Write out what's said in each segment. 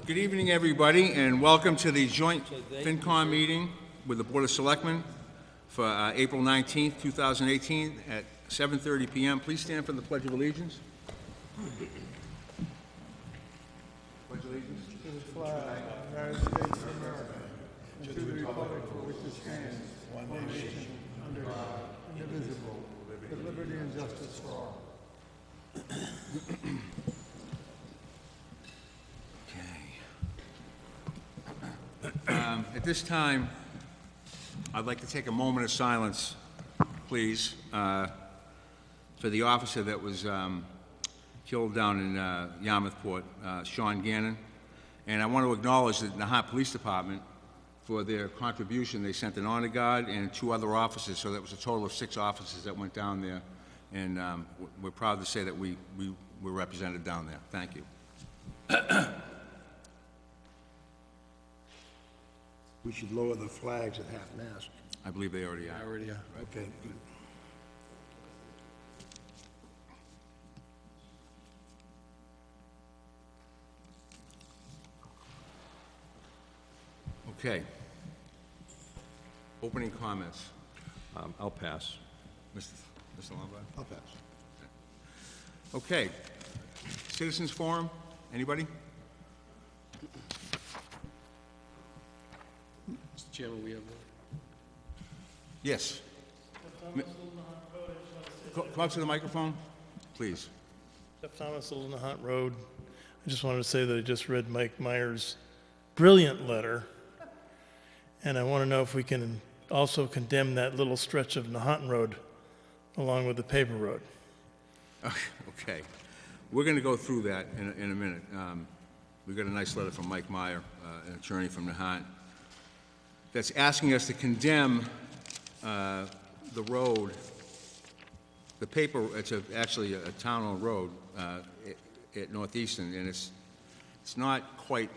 Good evening, everybody, and welcome to the joint FinCom meeting with the Board of Selectmen for April 19th, 2018 at 7:30 p.m. Please stand for the Pledge of Allegiance. Pledge allegiance To the flag of the United States of America, and to the republic for which it stands, one nation, under God, indivisible, with liberty and justice for all. At this time, I'd like to take a moment of silence, please, for the officer that was killed down in Yarmouthport, Sean Gannon. And I want to acknowledge the Nahant Police Department for their contribution. They sent an honor guard and 2 other officers, so that was a total of 6 officers that went down there. And we're proud to say that we were represented down there. Thank you. We should lower the flags at half-mast. I believe they already are. Okay, good. Okay. Opening comments. I'll pass. Mr. Lombard? I'll pass. Okay. Citizens Forum, anybody? Mr. Chairman, we have Yes. Come up to the microphone, please. Jeff Thomas, Little Nahant Road. I just wanted to say that I just read Mike Meyer's brilliant letter, and I want to know if we can also condemn that little stretch of Nahant Road along with the paper road. Okay. We're going to go through that in a minute. We got a nice letter from Mike Meyer, an attorney from Nahant, that's asking us to condemn the road, the paper. It's actually a town-owned road at Northeastern, and it's not quite.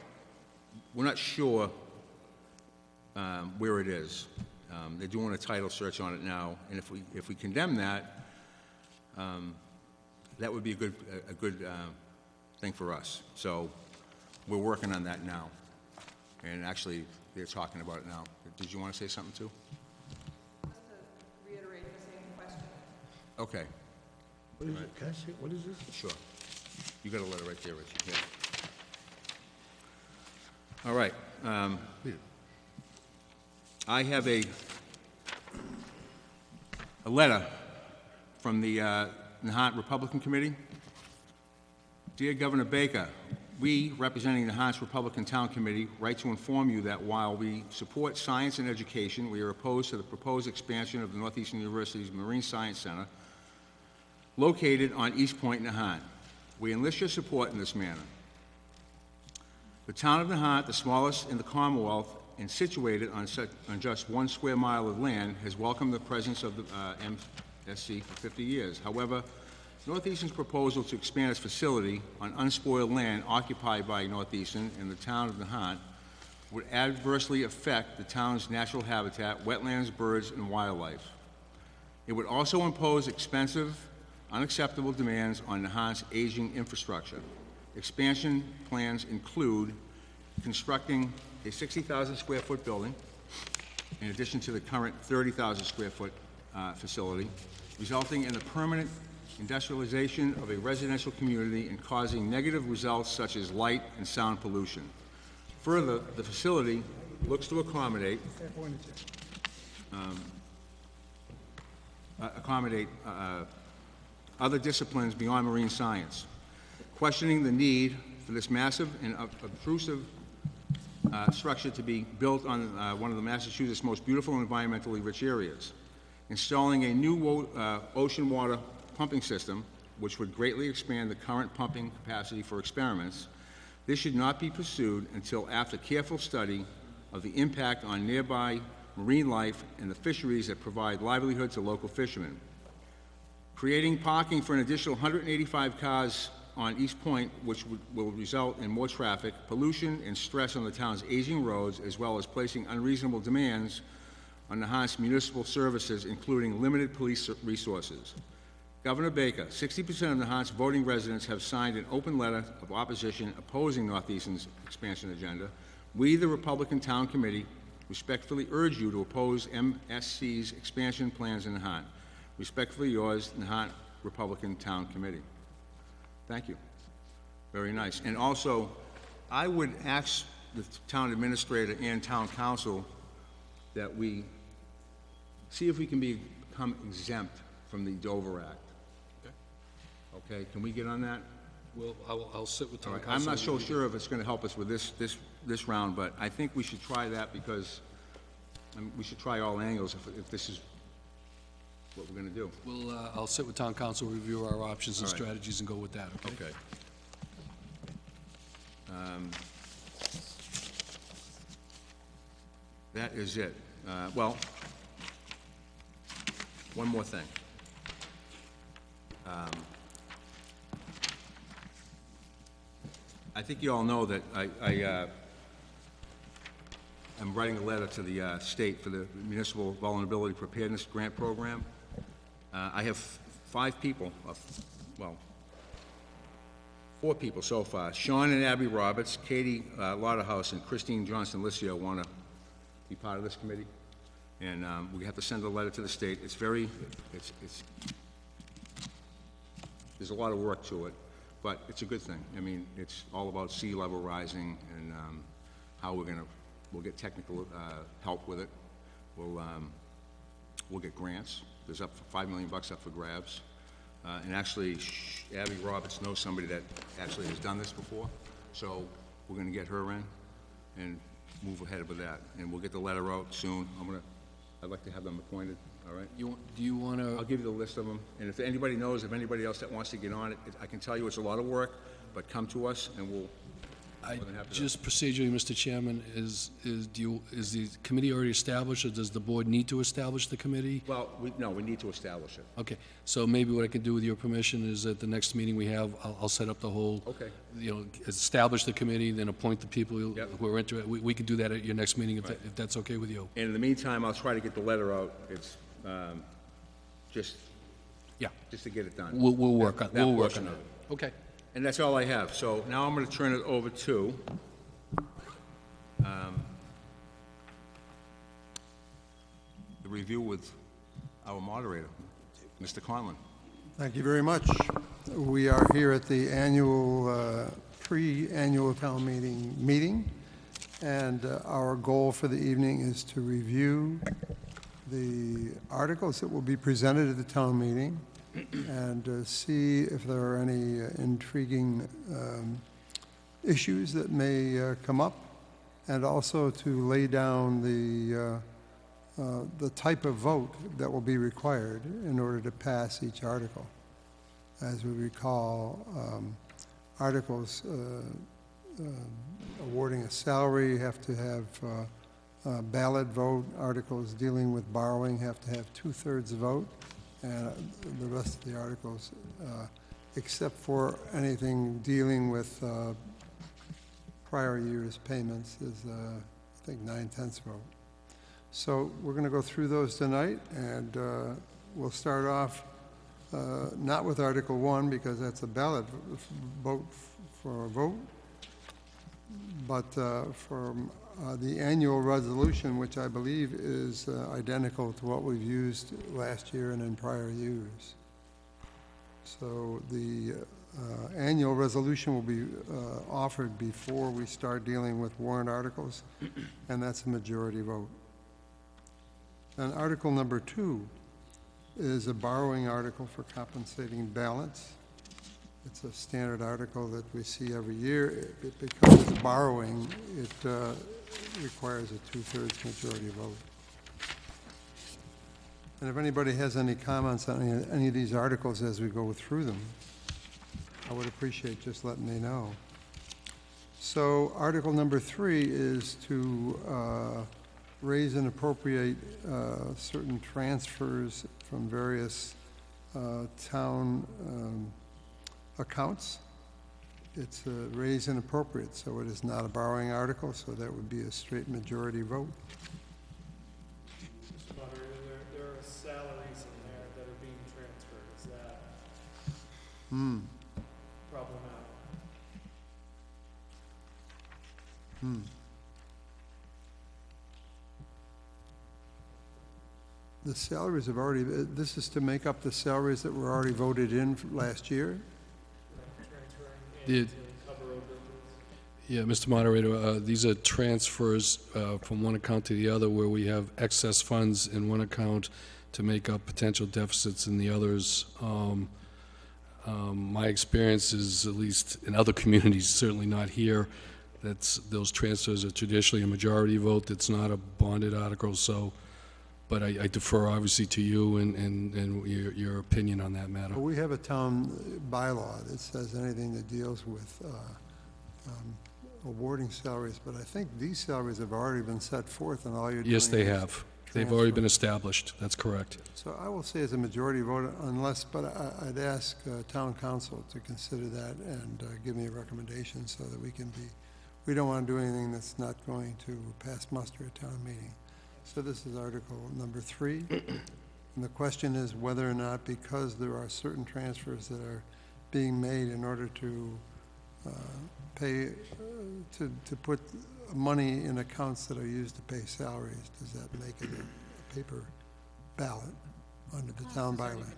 We're not sure where it is. They're doing a title search on it now, and if we condemn that, that would be a good thing for us. So we're working on that now, and actually they're talking about it now. Did you want to say something too? Just to reiterate the same question. Okay, What is it? Can I see, what is this? sure. You got a letter right there, Richard. Yeah. All right. I have a letter from the Nahant Republican Committee. Dear Governor Baker, we, representing Nahant's Republican Town Committee, write to inform you that while we support science and education, we are opposed to the proposed expansion of the Northeastern University's Marine Science Center, located on East Point, Nahant. We enlist your support in this manner. The town of Nahant, the smallest in the Commonwealth and situated on just 1 square mile of land, has welcomed the presence of the MSC for 50 years. However, Northeastern's proposal to expand its facility on unspoiled land occupied by Northeastern and the town of Nahant would adversely affect the town's natural habitat, wetlands, birds, and wildlife. It would also impose expensive, unacceptable demands on Nahant's aging infrastructure. Expansion plans include constructing a 60,000 square foot building in addition to the current 30,000 square foot facility, resulting in the permanent industrialization of a residential community and causing negative results such as light and sound pollution. Further, the facility looks to accommodate other disciplines beyond marine science, questioning the need for this massive and obtrusive structure to be built on one of the Massachusetts' most beautiful and environmentally rich areas, installing a new ocean water pumping system, which would greatly expand the current pumping capacity for experiments. This should not be pursued until after careful study of the impact on nearby marine life and the fisheries that provide livelihood to local fishermen. Creating parking for an additional 185 cars on East Point, which will result in more traffic, pollution, and stress on the town's aging roads, as well as placing unreasonable demands on Nahant's municipal services, including limited police resources. Governor Baker, 60% of Nahant's voting residents have signed an open letter of opposition opposing Northeastern's expansion agenda. We, the Republican Town Committee, respectfully urge you to oppose MSC's expansion plans in Nahant. Respectfully yours, Nahant Republican Town Committee. Thank you. Very nice. And also, I would ask the town administrator and town council that we see if we can become exempt from the Dover Act. Okay, can we get on that? Well, I'll sit with All town right, council. I'm not so sure if it's gonna help us with this round, but I think we should try that because, we should try all angles if this is what we're gonna do. I'll sit with town council, review our options and All right. strategies and go with that, okay? Okay. That is it. Well, one more thing. I think you all know that I'm writing a letter to the state for the Municipal Vulnerability Preparedness Grant Program. I have 5 people, well, 4 people so far. Sean and Abby Roberts, Katie Lauderhouse, and Christine Johnston-Licio want to be part of this committee. And we have to send a letter to the state. It's there's a lot of work to it, but it's a good thing. I mean, it's all about sea level rising and how we'll get technical help with it. We'll get grants. There's up for $5 million up for grabs. And actually, Abby Roberts knows somebody that actually has done this before, so we're gonna get her in and move ahead with that. And we'll get the letter out soon. I'd like to have them appointed, all right? Do you want I'll to, give you the list of them, and if anybody knows of anybody else that wants to get on it, I can tell you it's a lot of work, but come to us and we'll, more than happy to. just procedurally, Mr. Chairman, is the committee already established, or does the board need to establish the committee? Well, no, we need to establish it. Okay, so maybe what I can do with your permission is at the next meeting we have, I'll set up the whole, Okay. establish the committee, then appoint the people Yep. who are interested. We can do that at your next meeting if that's okay with you. And in the meantime, I'll try to get the letter out. It's, just Yeah, to get it done. we'll work on, That we'll work portion on of it. it. Okay. And that's all I have. So now I'm gonna turn it over to, the review with our moderator, Mr. Conlon. Thank you very much. We are here at the annual, pre-annual town meeting, and our goal for the evening is to review the articles that will be presented at the town meeting and see if there are any intriguing issues that may come up, and also to lay down the type of vote that will be required in order to pass each article. As we recall, articles awarding a salary have to have a ballot vote. Articles dealing with borrowing have to have 2/3 vote, and the rest of the articles, except for anything dealing with prior year's payments, is, I think, 9/10 vote. So we're going to go through those tonight, and we'll start off not with Article 1, because that's a ballot vote for a vote, but from the annual resolution, which I believe is identical to what we've used last year and in prior years. So the annual resolution will be offered before we start dealing with warrant articles, and that's a majority vote. And Article number 2 is a borrowing article for compensating balance. It's a standard article that we see every year. Because it's borrowing, it requires a 2/3 majority vote. And if anybody has any comments on any of these articles as we go through them, I would appreciate just letting me know. So Article number 3 is to raise and appropriate certain transfers from various town accounts. It's raise and appropriate, so it is not a borrowing article, so that would be a straight majority vote. Mr. Moderator, there are salaries in there that are being transferred, is that? problematic. The salaries have already, this is to make up the salaries that were already voted in last year? The- Yeah, Mr. Moderator, these are transfers from one account to the other where we have excess funds in one account to make up potential deficits in the others. My experience is, at least in other communities, certainly not here, those transfers are traditionally a majority vote. It's not a bonded article, so, but I defer obviously to you and your opinion on that matter. Well, we have a town bylaw that says anything that deals with awarding salaries, but I think these salaries have already been set forth and all you're doing Yes, they is have. They've already been transfer. established. That's correct. So I will say as a majority vote unless, but I'd ask town council to consider that and give me a recommendation so that we can be, we don't want to do anything that's not going to pass muster at town meeting. So this is Article number 3. And the question is whether or not, because there are certain transfers that are being made in order to pay, to put money in accounts that are used to pay salaries, does that make it a paper ballot under the town bylaw?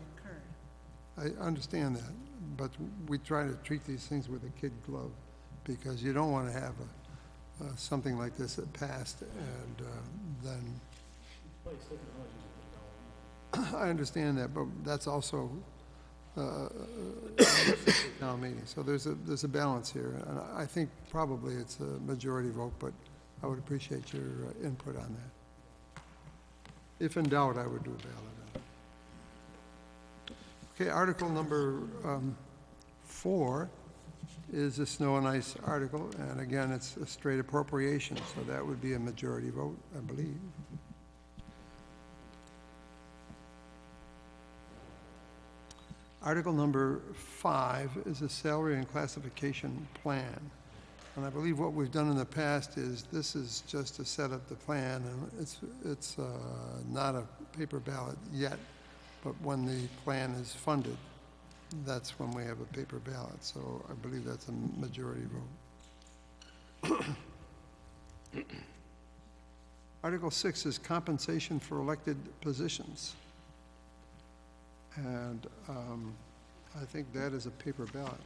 I understand that, but we try to treat these things with a kid glove, because you don't want to have something like this that passed and then... I understand that, but that's also town meeting. So there's a balance here, and I think probably it's a majority vote, but I would appreciate your input on that. If in doubt, I would do a ballot on it. Okay, article number 4 is a snow and ice article, and again, it's a straight appropriation, so that would be a majority vote, I believe. Article number 5 is a salary and classification plan. And I believe what we've done in the past is, this is just to set up the plan, and it's not a paper ballot yet, but when the plan is funded, that's when we have a paper ballot. So I believe that's a majority vote. Article 6 is compensation for elected positions. And I think that is a paper ballot.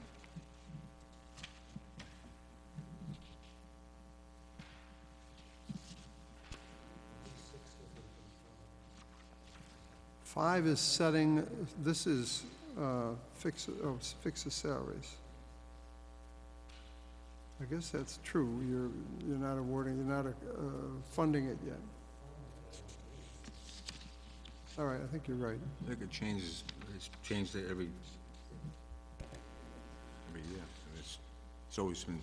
Five is setting, this is fix the salaries. I guess that's true. You're not awarding, you're not funding it yet. All right, I think you're right. I think it changes, it's changed it every year. It's always been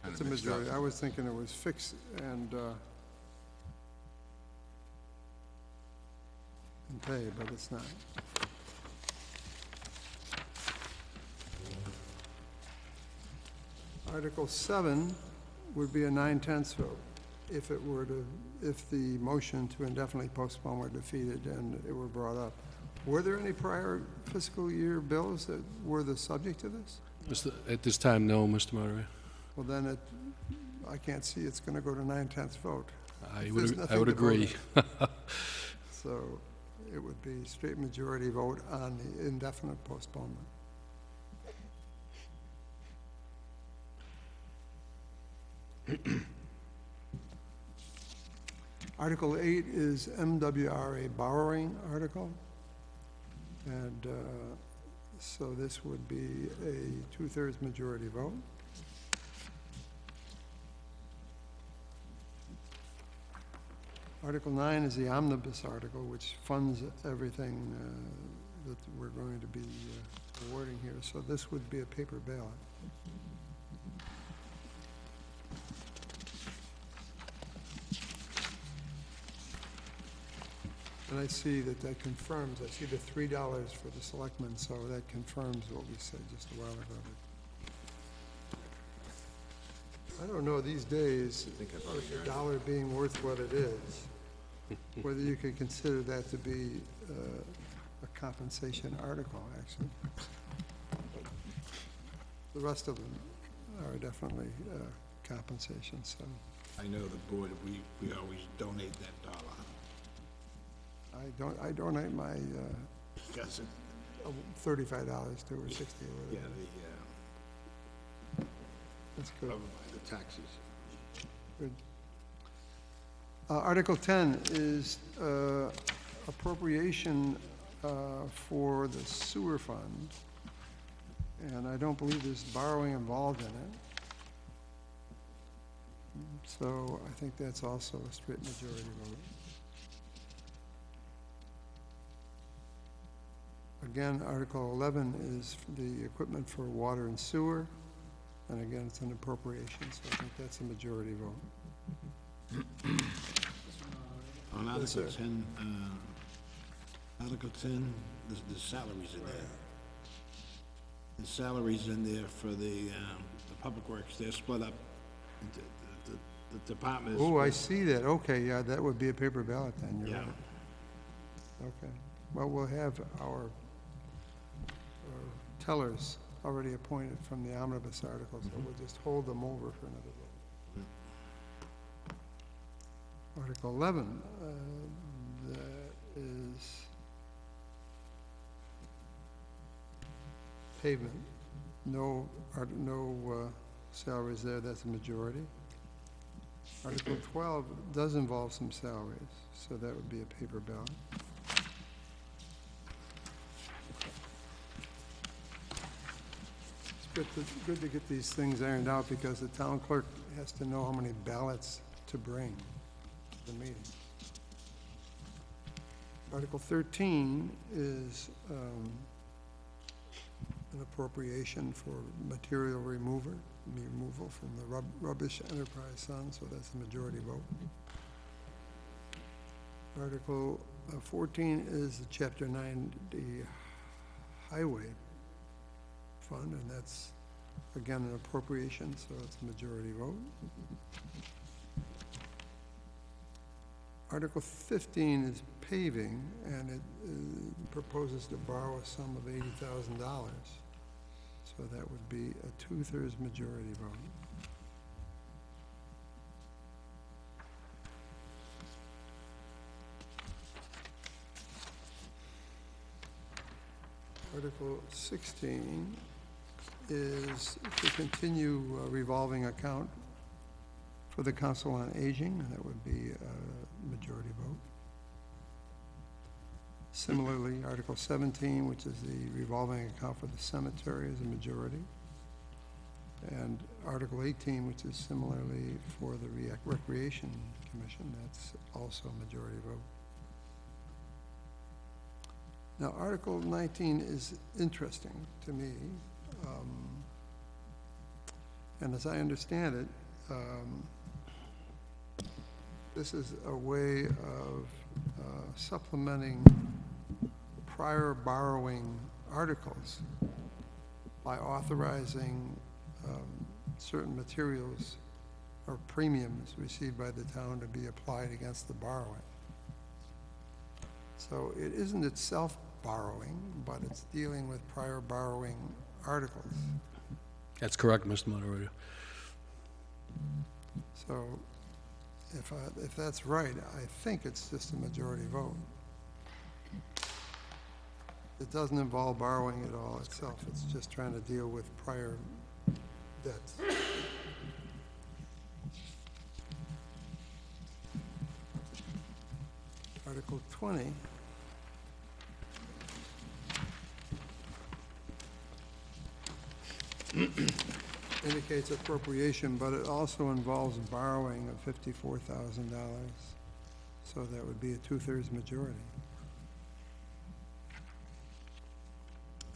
kind It's of a mixed up. majority. I was thinking it was fixed and pay, but it's not. Article 7 would be a 9/10 vote if it were to, if the motion to indefinitely postpone were defeated and it were brought up. Were there any prior fiscal year bills that were the subject of this? At this time, no, Mr. Moderator. Well, then I can't see it's going to go to 9/10 vote. I There's would nothing to vote agree. So it would be straight majority vote on the indefinite postponement. Article 8 is MWRA borrowing article. And so this would be a 2/3 majority vote. Article 9 is the omnibus article, which funds everything that we're going to be awarding here. So this would be a paper ballot. And I see that confirms, I see the $3 for the selectmen, so that confirms what we said just a while ago. I don't know these days, with the dollar being worth what it is, whether you could consider that to be a compensation article, actually. The rest of them are definitely compensation, so I know the board, we always donate that dollar. I donate my Because, $35 to or 60 or yeah, whatever. the, That's good. covered by the taxes. Good. Article 10 is appropriation for the sewer fund, and I don't believe there's borrowing involved in it. So I think that's also a straight majority vote. Again, Article 11 is the equipment for water and sewer, and again, it's an appropriation, so I think that's a majority vote. On Yes, Article sir. 10, Article 10, the salaries in there. The salaries in there for the public works, they're split up into, the department is. Oh, I split- see that, okay, yeah, that would be a paper ballot then, you're Yeah. right. Okay, well, we'll have our tellers already appointed from the omnibus articles, so we'll just hold them over for another vote. Article 11, that is pavement. No salaries there, that's a majority. Article 12 does involve some salaries, so that would be a paper ballot. It's good to get these things ironed out, because the town clerk has to know how many ballots to bring to the meeting. Article 13 is an appropriation for material removal from the rubbish enterprise fund, so that's a majority vote. Article 14 is the Chapter 90 highway fund, and that's, again, an appropriation, so it's a majority vote. Article 15 is paving, and it proposes to borrow a sum of $80,000. So that would be a 2/3 majority vote. Article 16 is to continue a revolving account for the Council on Aging, and that would be a majority vote. Similarly, Article 17, which is the revolving account for the cemetery, is a majority. And Article 18, which is similarly for the Recreation Commission, that's also a majority vote. Now, Article 19 is interesting to me. And as I understand it, this is a way of supplementing prior borrowing articles by authorizing certain materials or premiums received by the town to be applied against the borrowing. So it isn't itself borrowing, but it's dealing with prior borrowing articles. That's correct, Mr. Moderator. So if that's right, I think it's just a majority vote. It doesn't involve borrowing at all itself. It's just trying to deal with prior debts. Article 20 indicates appropriation, but it also involves borrowing of $54,000. So that would be a 2/3 majority.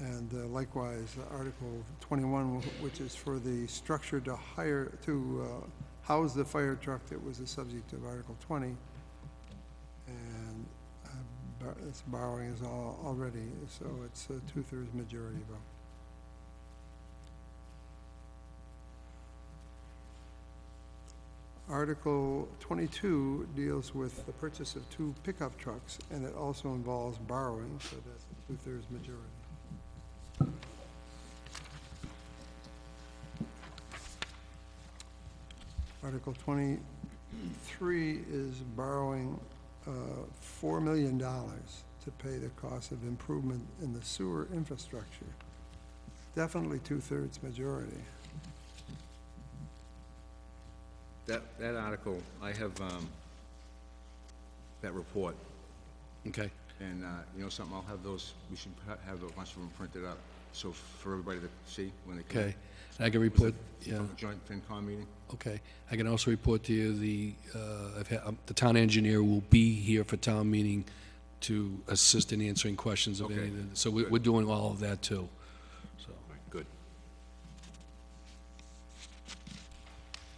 And likewise, Article 21, which is for the structure to house the fire truck that was the subject of Article 20. And this borrowing is already, so it's a 2/3 majority vote. Article 22 deals with the purchase of 2 pickup trucks, and it also involves borrowing, so that's a two-thirds majority. Article 23 is borrowing $4 million to pay the cost of improvement in the sewer infrastructure. Definitely two-thirds majority. That article, I have, that report, Okay. and, you know something, I'll have those, we should have a bunch of them printed up, so for everybody to see when they come. Okay. I can report, yeah, From the joint FinCom meeting. okay. I can also report to you the town engineer will be here for town meeting to assist in answering questions of any Okay. of the, so we're doing all of that too. So, Good.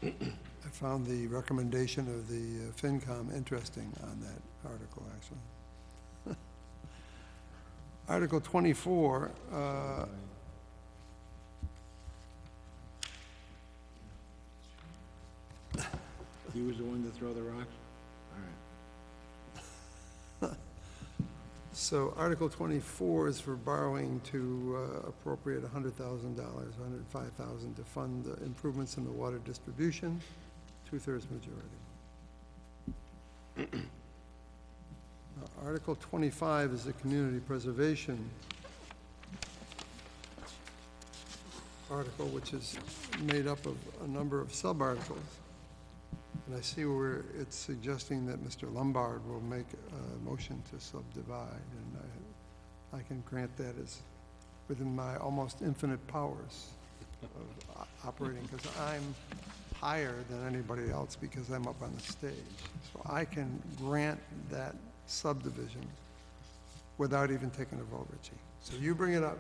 I found the recommendation of the FinCom interesting on that article, actually. Article 24, He was the one to throw the rocks? All right. so Article 24 is for borrowing to appropriate $100,000, $105,000 to fund the improvements in the water distribution, two-thirds majority. Article 25 is the community preservation article, which is made up of a number of sub-articles. And I see where it's suggesting that Mr. Lombard will make a motion to subdivide, and I can grant that as within my almost infinite powers of operating, because I'm higher than anybody else because I'm up on the stage. So I can grant that subdivision without even taking a vote, Richie. So you bring it up.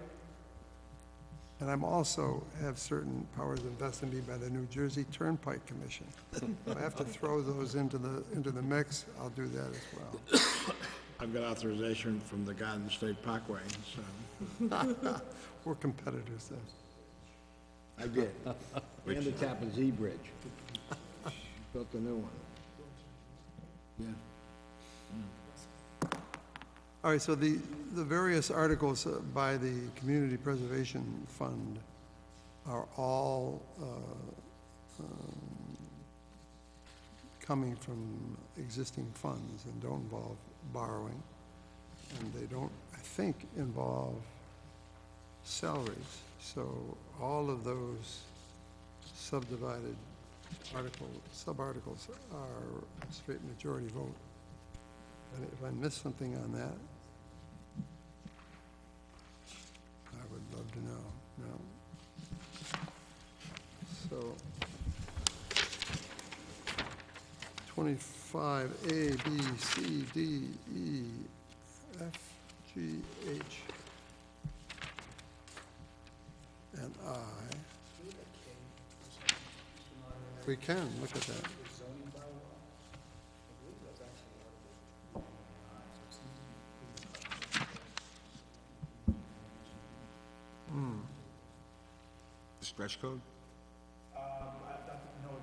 And I'm also have certain powers invested in me by the New Jersey Turnpike Commission. If I have to throw those into the mix, I'll do that as well. I've got authorization from the Garden State Parkway, so. We're competitors then. I did. And the Tappan Zee Bridge. Built a new one. Yeah. All right, so the various articles by the Community Preservation Fund are all coming from existing funds and don't involve borrowing. And they don't, I think, involve salaries. So all of those subdivided sub-articles are a straight majority vote. And if I missed something on that, I would love to know. No. So, 25, A, B, C, D, E, F, G, H, and I. We can, look at that. The stretch code? No,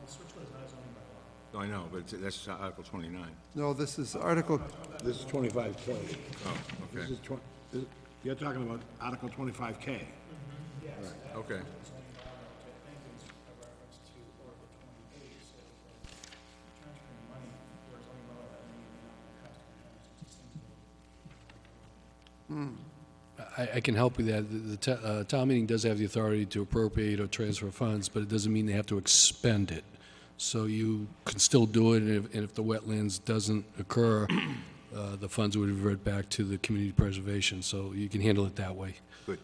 the switch code is not a zoning bylaw. No, I know, but that's Article 29. No, this is Article, This is 25K. Oh, This okay, is you're talking about Article 25K. okay. Zoning bylaw, which I think is a reference to Article 28, so if you're transferring money for a zoning bylaw, that may not be customary, it's just a single. I can help with that. The town meeting does have the authority to appropriate or transfer funds, but it doesn't mean they have to expend it. So you can still do it, and if the wetlands doesn't occur, the funds would revert back to the community preservation, so you can handle it that way. Good.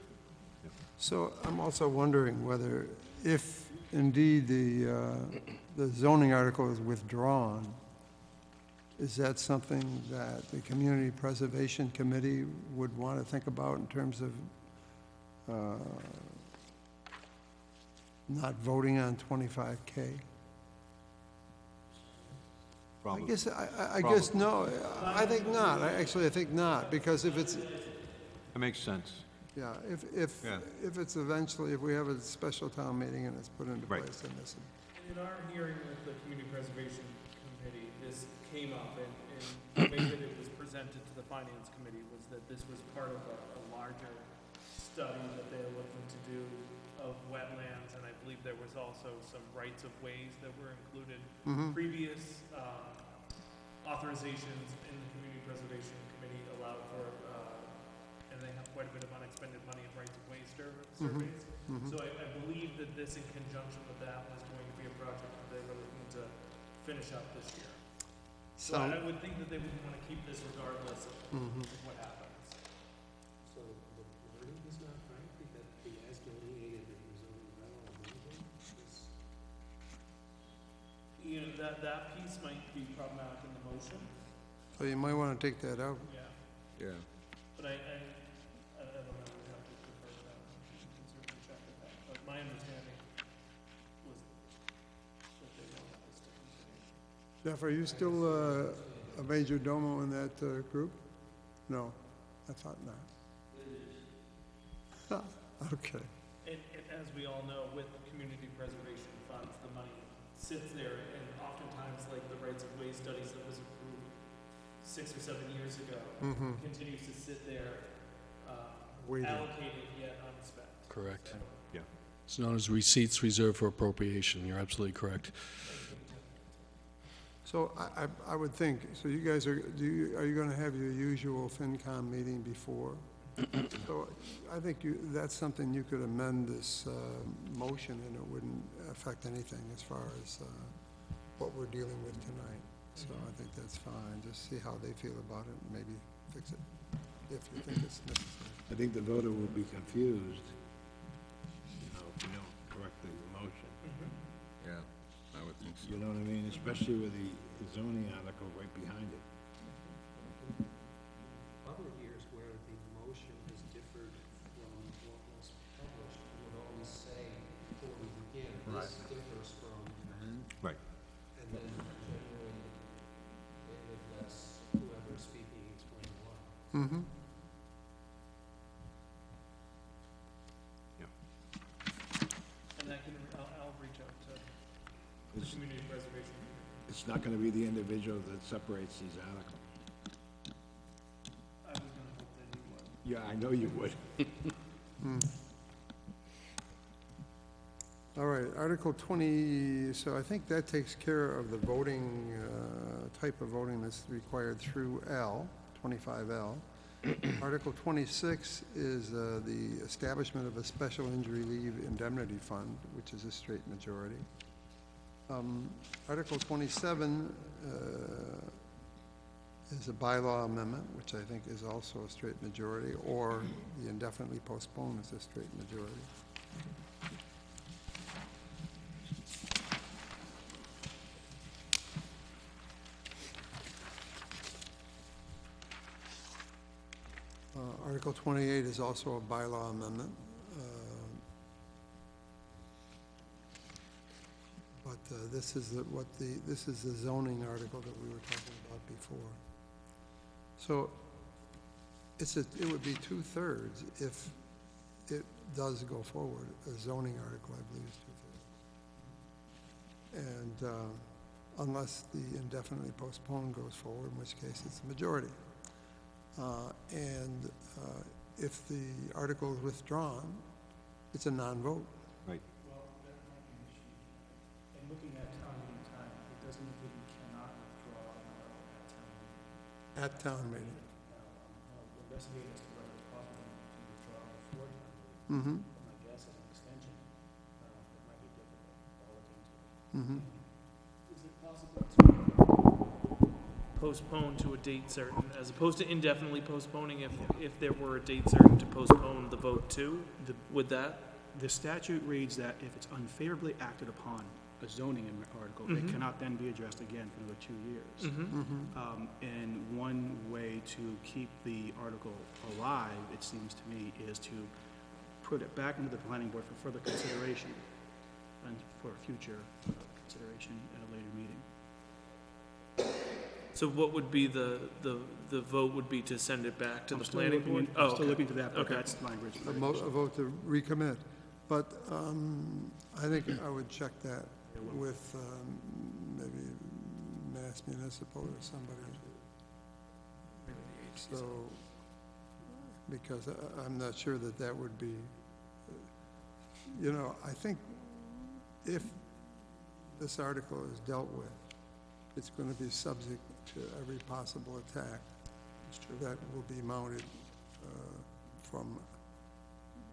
so I'm also wondering whether, if indeed the zoning article is withdrawn, is that something that the Community Preservation Committee would want to think about in terms of not voting on 25K? I Probably. guess, I guess no, I think not. I think not, because if it's, That makes sense. yeah, Yeah. if it's eventually, if we have a special town meeting and it's put into Right. place, then this, In our hearing with the Community Preservation Committee, this came up, and the way that it was presented to the Finance Committee was that this was part of a larger study that they're looking to do of wetlands, and I believe there was also some rights of ways that were included. Previous authorizations in the Community Preservation Committee allowed for, and they have quite a bit of unexpended money in rights of way surveys. So I believe that this, in conjunction with that, was going to be a project that they were looking to finish up this year. So I would think that they would want to keep this regardless of what happens. So the wording is not right, that the as delineated in the zoning bylaw amendment is, You know, that piece might be problematic in the motion, So you might want to take that out. Yeah. but I don't know, we'd have to defer to that. We can certainly check with that, but my understanding was that they wanted this to continue. Jeff, are you still a major domo in that group? No, I thought not. Okay. And as we all know, with community preservation funds, the money sits there, and oftentimes, like the rights of way studies that was approved 6 or 7 years ago, continues to sit there, Waiting. allocated yet unspent. Correct. So, It's known as receipts reserved for appropriation. You're absolutely correct. So I would think, so you guys are you going to have your usual FinCom meeting before? So I think that's something you could amend this motion, and it wouldn't affect anything as far as what we're dealing with tonight. So I think that's fine. Just see how they feel about it and maybe fix it if you think it's necessary. I think the voter will be confused, if we don't correct the motion. Yeah, I would think so. You know what I mean? Especially with the zoning article right behind it. other years where the motion has differed from what was published, it would always say before we begin, this differs from, Right. and then generally, they would less, whoever's speaking explain why. Mm-hmm. And I can, I'll reach out to the It's, community preservation. it's not gonna be the individual that separates these articles. I was gonna hope that he would. Yeah, I know you would. All right, Article 20, so I think that takes care of the voting, type of voting that's required through L, 25L. Article 26 is the establishment of a special injury leave indemnity fund, which is a straight majority. Article 27 is a bylaw amendment, which I think is also a straight majority, or the indefinitely postpone is a straight majority. Article 28 is also a bylaw amendment. But this is this is the zoning article that we were talking about before. So it would be 2/3 if it does go forward. A zoning article, I believe, is 2/3. And unless the indefinitely postponed goes forward, in which case it's a majority. And if the article is withdrawn, it's a non-vote. Right. Well, that might be an issue. And looking at town meeting time, it doesn't mean that we cannot withdraw an article at town meeting. At town meeting. I'll investigate as to whether it's possible to withdraw before town meeting. Mm-hmm, But my guess is an extension, it might be difficult. I'll look into it. mm-hmm. Is it possible to postpone to a date certain, as opposed to indefinitely postponing, if there were a date certain to postpone the vote to, would that? The statute reads that if it's unfavorably acted upon, a zoning article, it cannot then be addressed again for another 2 years. And one way to keep the article alive, it seems to me, is to put it back into the planning board for further consideration and for future consideration at a later meeting. So what would be the vote would be to send it back to the Still planning looking board? in- I'm still okay. looking to that, but Okay. that's language. A vote to recommit. But I think I would check that with maybe Mass Municipal or somebody. So, because I'm not sure that that would be, you know, I think if this article is dealt with, it's going to be subject to every possible attack that will be mounted from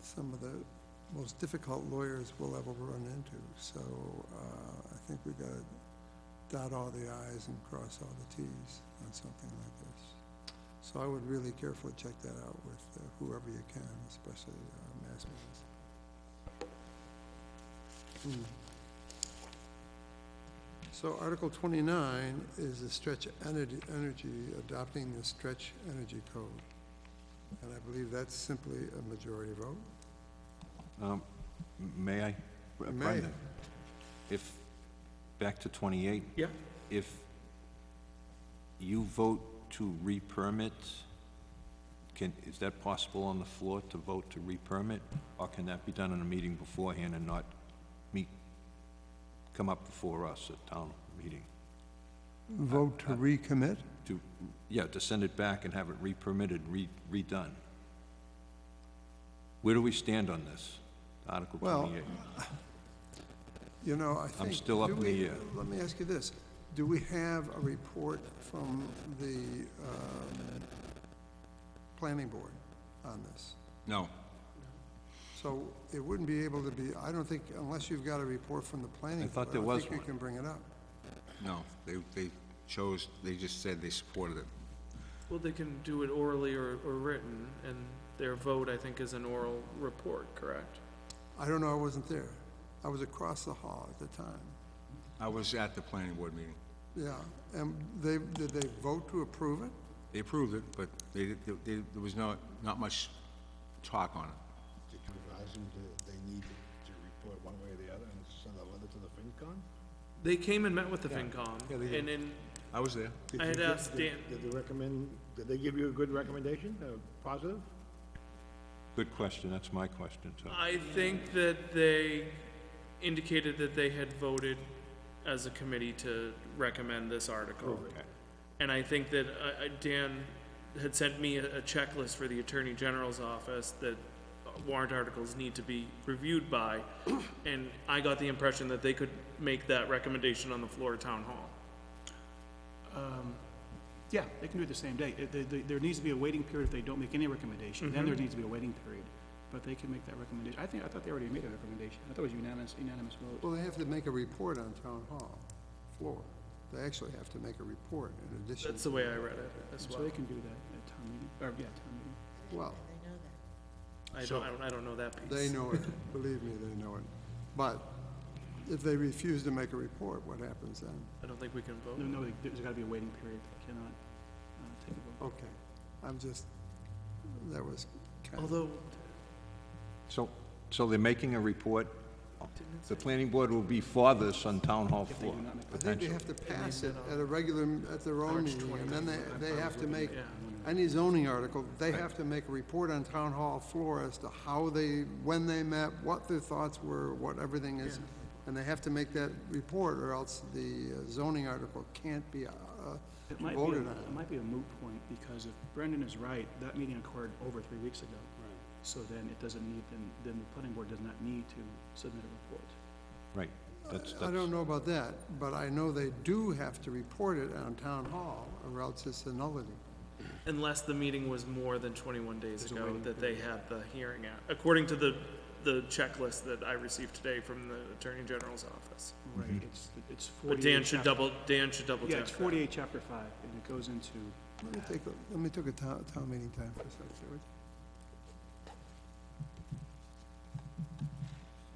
some of the most difficult lawyers we'll ever run into. So I think we've got to dot all the i's and cross all the t's on something like this. So I would really carefully check that out with whoever you can, especially Mass Municipal. So Article 29 is the Stretch Energy, adopting the Stretch Energy Code. And I believe that's simply a majority vote. May I? May. Brendan, if, back to 28. Yeah. If you vote to re-permit, is that possible on the floor to vote to re-permit? Or can that be done in a meeting beforehand and not come up before us at town meeting? Vote to recommit? To send it back and have it re-permitted, redone. Where do we stand on this, Article 28? Well, you know, I think... I'm still up in the air. Let me ask you this. Do we have a report from the planning board on this? No. So it wouldn't be able to be, I don't think, unless you've got a report from the planning board. I thought there was I don't think one. you can bring it up. No, they just said they supported it. Well, they can do it orally or written, and their vote, I think, is an oral report, correct? I don't know, I wasn't there. I was across the hall at the time. I was at the planning board meeting. Yeah, and did they vote to approve it? They approved it, but there was not much talk on it. Did you advise them they need to report one way or the other and send a letter to the FinCon? They came and met with the FinCom, and then I was there. I had asked Dan, Did they give you a good recommendation, positive? Good question, that's my question, too. I think that they indicated that they had voted as a committee to recommend this article. And I think that Dan had sent me a checklist for the Attorney General's office that warrant articles need to be reviewed by, and I got the impression that they could make that recommendation on the floor of Town Hall. Yeah, they can do it the same day. There needs to be a waiting period if they don't make any recommendation. Then there needs to be a waiting period. But they can make that recommendation. I thought they already made a recommendation. I thought it was unanimous vote. Well, they have to make a report on town hall floor. They actually have to make a report in addition. That's the way I read it as well. So they can do that at town meeting, town meeting. Well, I don't know that piece. they know it. Believe me, they know it. But if they refuse to make a report, what happens then? I don't think we can vote. No, there's gotta be a waiting period. They cannot take a vote. Okay. That was kind of... Although, So they're making a report, the planning board will be for this on town hall If they floor, do not make I think they potentially. have to pass it at their own meeting, and then they have to make, yeah. any zoning article, they have to make a report on town hall floor as to how when they met, what their thoughts were, what everything is, and they have to make that report, or else the zoning article can't be It might voted on. It might be a moot point, because if Brendan is right, that meeting occurred over 3 weeks ago. So then it doesn't need, then the planning board does not need to submit a report. Right, I don't know about that, but I know they do have to report it on town hall, or else it's a nullity. unless the meeting was more than 21 days There's a ago waiting that they had the hearing at, according to the checklist that I received today from the Attorney General's office. Right, it's 48. But Dan should double check Yeah, it's that. 48, chapter 5, and it goes into, Let me take a town meeting time for a second. Would you?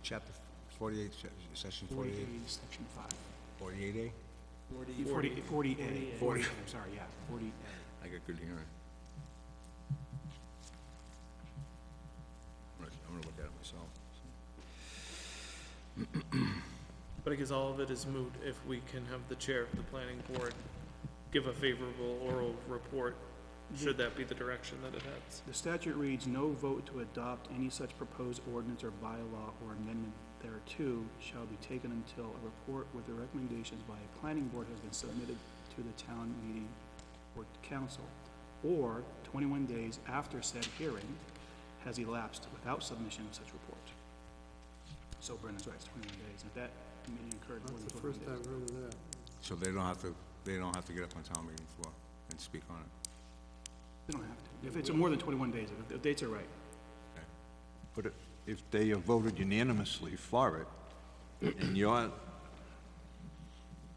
Chapter 48, section 48, 48, section 5. 48A? 48A. 40. I'm sorry, yeah, 40A. I got good hearing. I'm gonna look at it myself. But I guess all of it is moot if we can have the chair of the planning board give a favorable oral report should that be the direction that it heads? The statute reads, "No vote to adopt any such proposed ordinance or bylaw or amendment thereto shall be taken until a report with the recommendations by a planning board has been submitted to the town meeting or council, or 21 days after said hearing has elapsed without submission of such report." So Brendan's right, it's 21 days. If that meeting occurred more That's than the first 21 I've days. heard of that. So they don't have to get up on town meeting floor and speak on it. They don't have to. If it's more than 21 days, if the dates are right. But if they have voted unanimously for it, and you're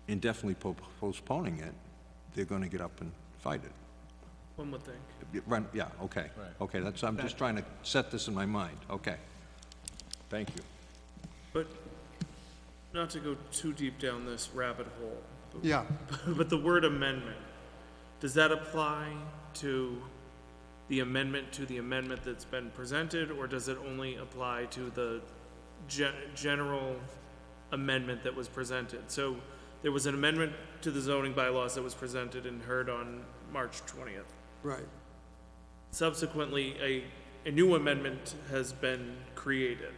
indefinitely postponing it, they're gonna get up and fight it. One would think. Yeah, okay. Right. Okay, I'm just trying to set this in my mind, okay. Thank you. But not to go too deep down this rabbit hole, Yeah, but the word amendment, does that apply to the amendment that's been presented, or does it only apply to the general amendment that was presented? So there was an amendment to the zoning bylaws that was presented and heard on March 20th. right. Subsequently, a new amendment has been created,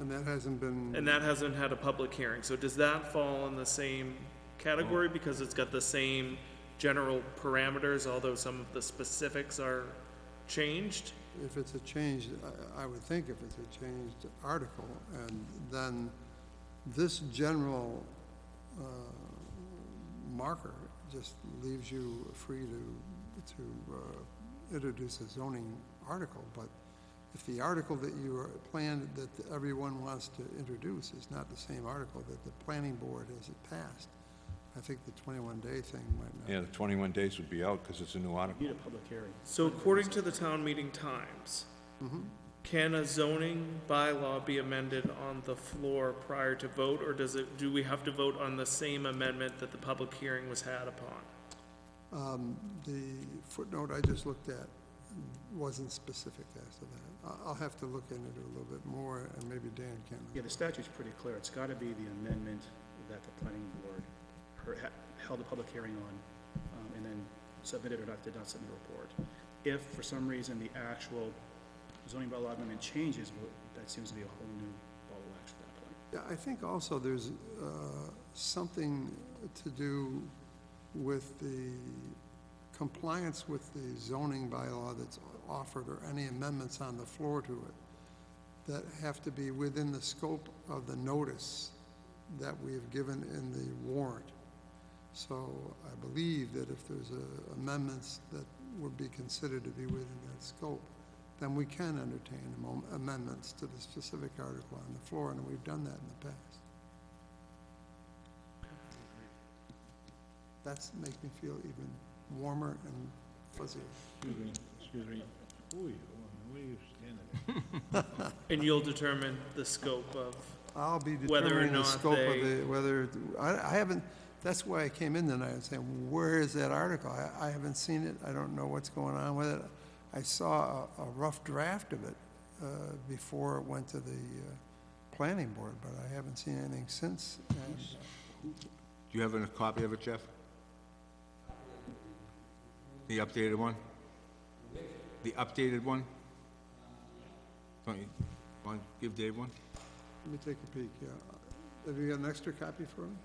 And that hasn't been. and that hasn't had a public hearing. So does that fall in the same category because it's got the same general parameters, although some of the specifics are changed? If it's a changed, I would think if it's a changed article, and then this general marker just leaves you free to introduce a zoning article, but if the article that you are planned, that everyone wants to introduce is not the same article that the planning board has passed, I think the 21-day thing might not. Yeah, the 21 days would be out because it's a new article. Need a public hearing. So according to the town meeting times, can a zoning bylaw be amended on the floor prior to vote, or do we have to vote on the same amendment that the public hearing was had upon? The footnote I just looked at wasn't specific as to that. I'll have to look into it a little bit more, and maybe Dan can. Yeah, the statute's pretty clear. It's got to be the amendment that the planning board held a public hearing on, and then submitted or did not submit a report. If, for some reason, the actual zoning bylaw amendment changes, well, that seems to be a whole new ball of wax at that point. Yeah, I think also there's something to do with the compliance with the zoning bylaw that's offered, or any amendments on the floor to it, that have to be within the scope of the notice that we have given in the warrant. So I believe that if there's amendments that would be considered to be within that scope, then we can entertain amendments to the specific article on the floor, and we've done that in the past. That's makes me feel even warmer and fuzzier. Excuse me. Who are you? Where are you standing? And you'll determine the scope of, I'll be Whether or determining the not scope they- of the, whether, I haven't, that's why I came in tonight and saying, where is that article? I haven't seen it, I don't know what's going on with it. I saw a rough draft of it before it went to the planning board, but I haven't seen anything since. And, Do you have a copy of it, Jeff? The updated one? The updated one? Don't you, want to give Dave one? let me take a peek, yeah. Have you got an extra copy for him?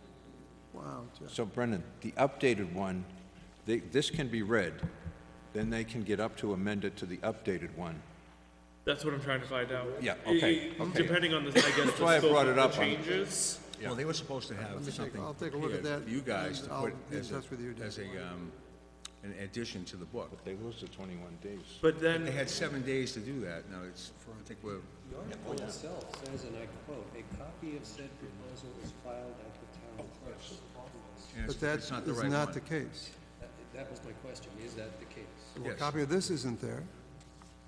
Wow, Jeff. So Brendan, the updated one, this can be read, then they can get up to amend it to the updated one. that's what I'm trying to find out. Yeah, okay, okay. Depending on the, I guess, the why I scope brought of it the up on- changes. Well, they were supposed to have something I'll take a look at prepared that, for you guys and to I'll put be in as touch with you, Dave. an addition to the book. They lose the 21 days. But They then, had 7 days to do that. Now, I think we're, The article itself says, and I quote, "A copy of said proposal is filed at the town clerk." and But that it's not the is right not one. the case. That was my question, is that the case? A Yes. copy of this isn't there.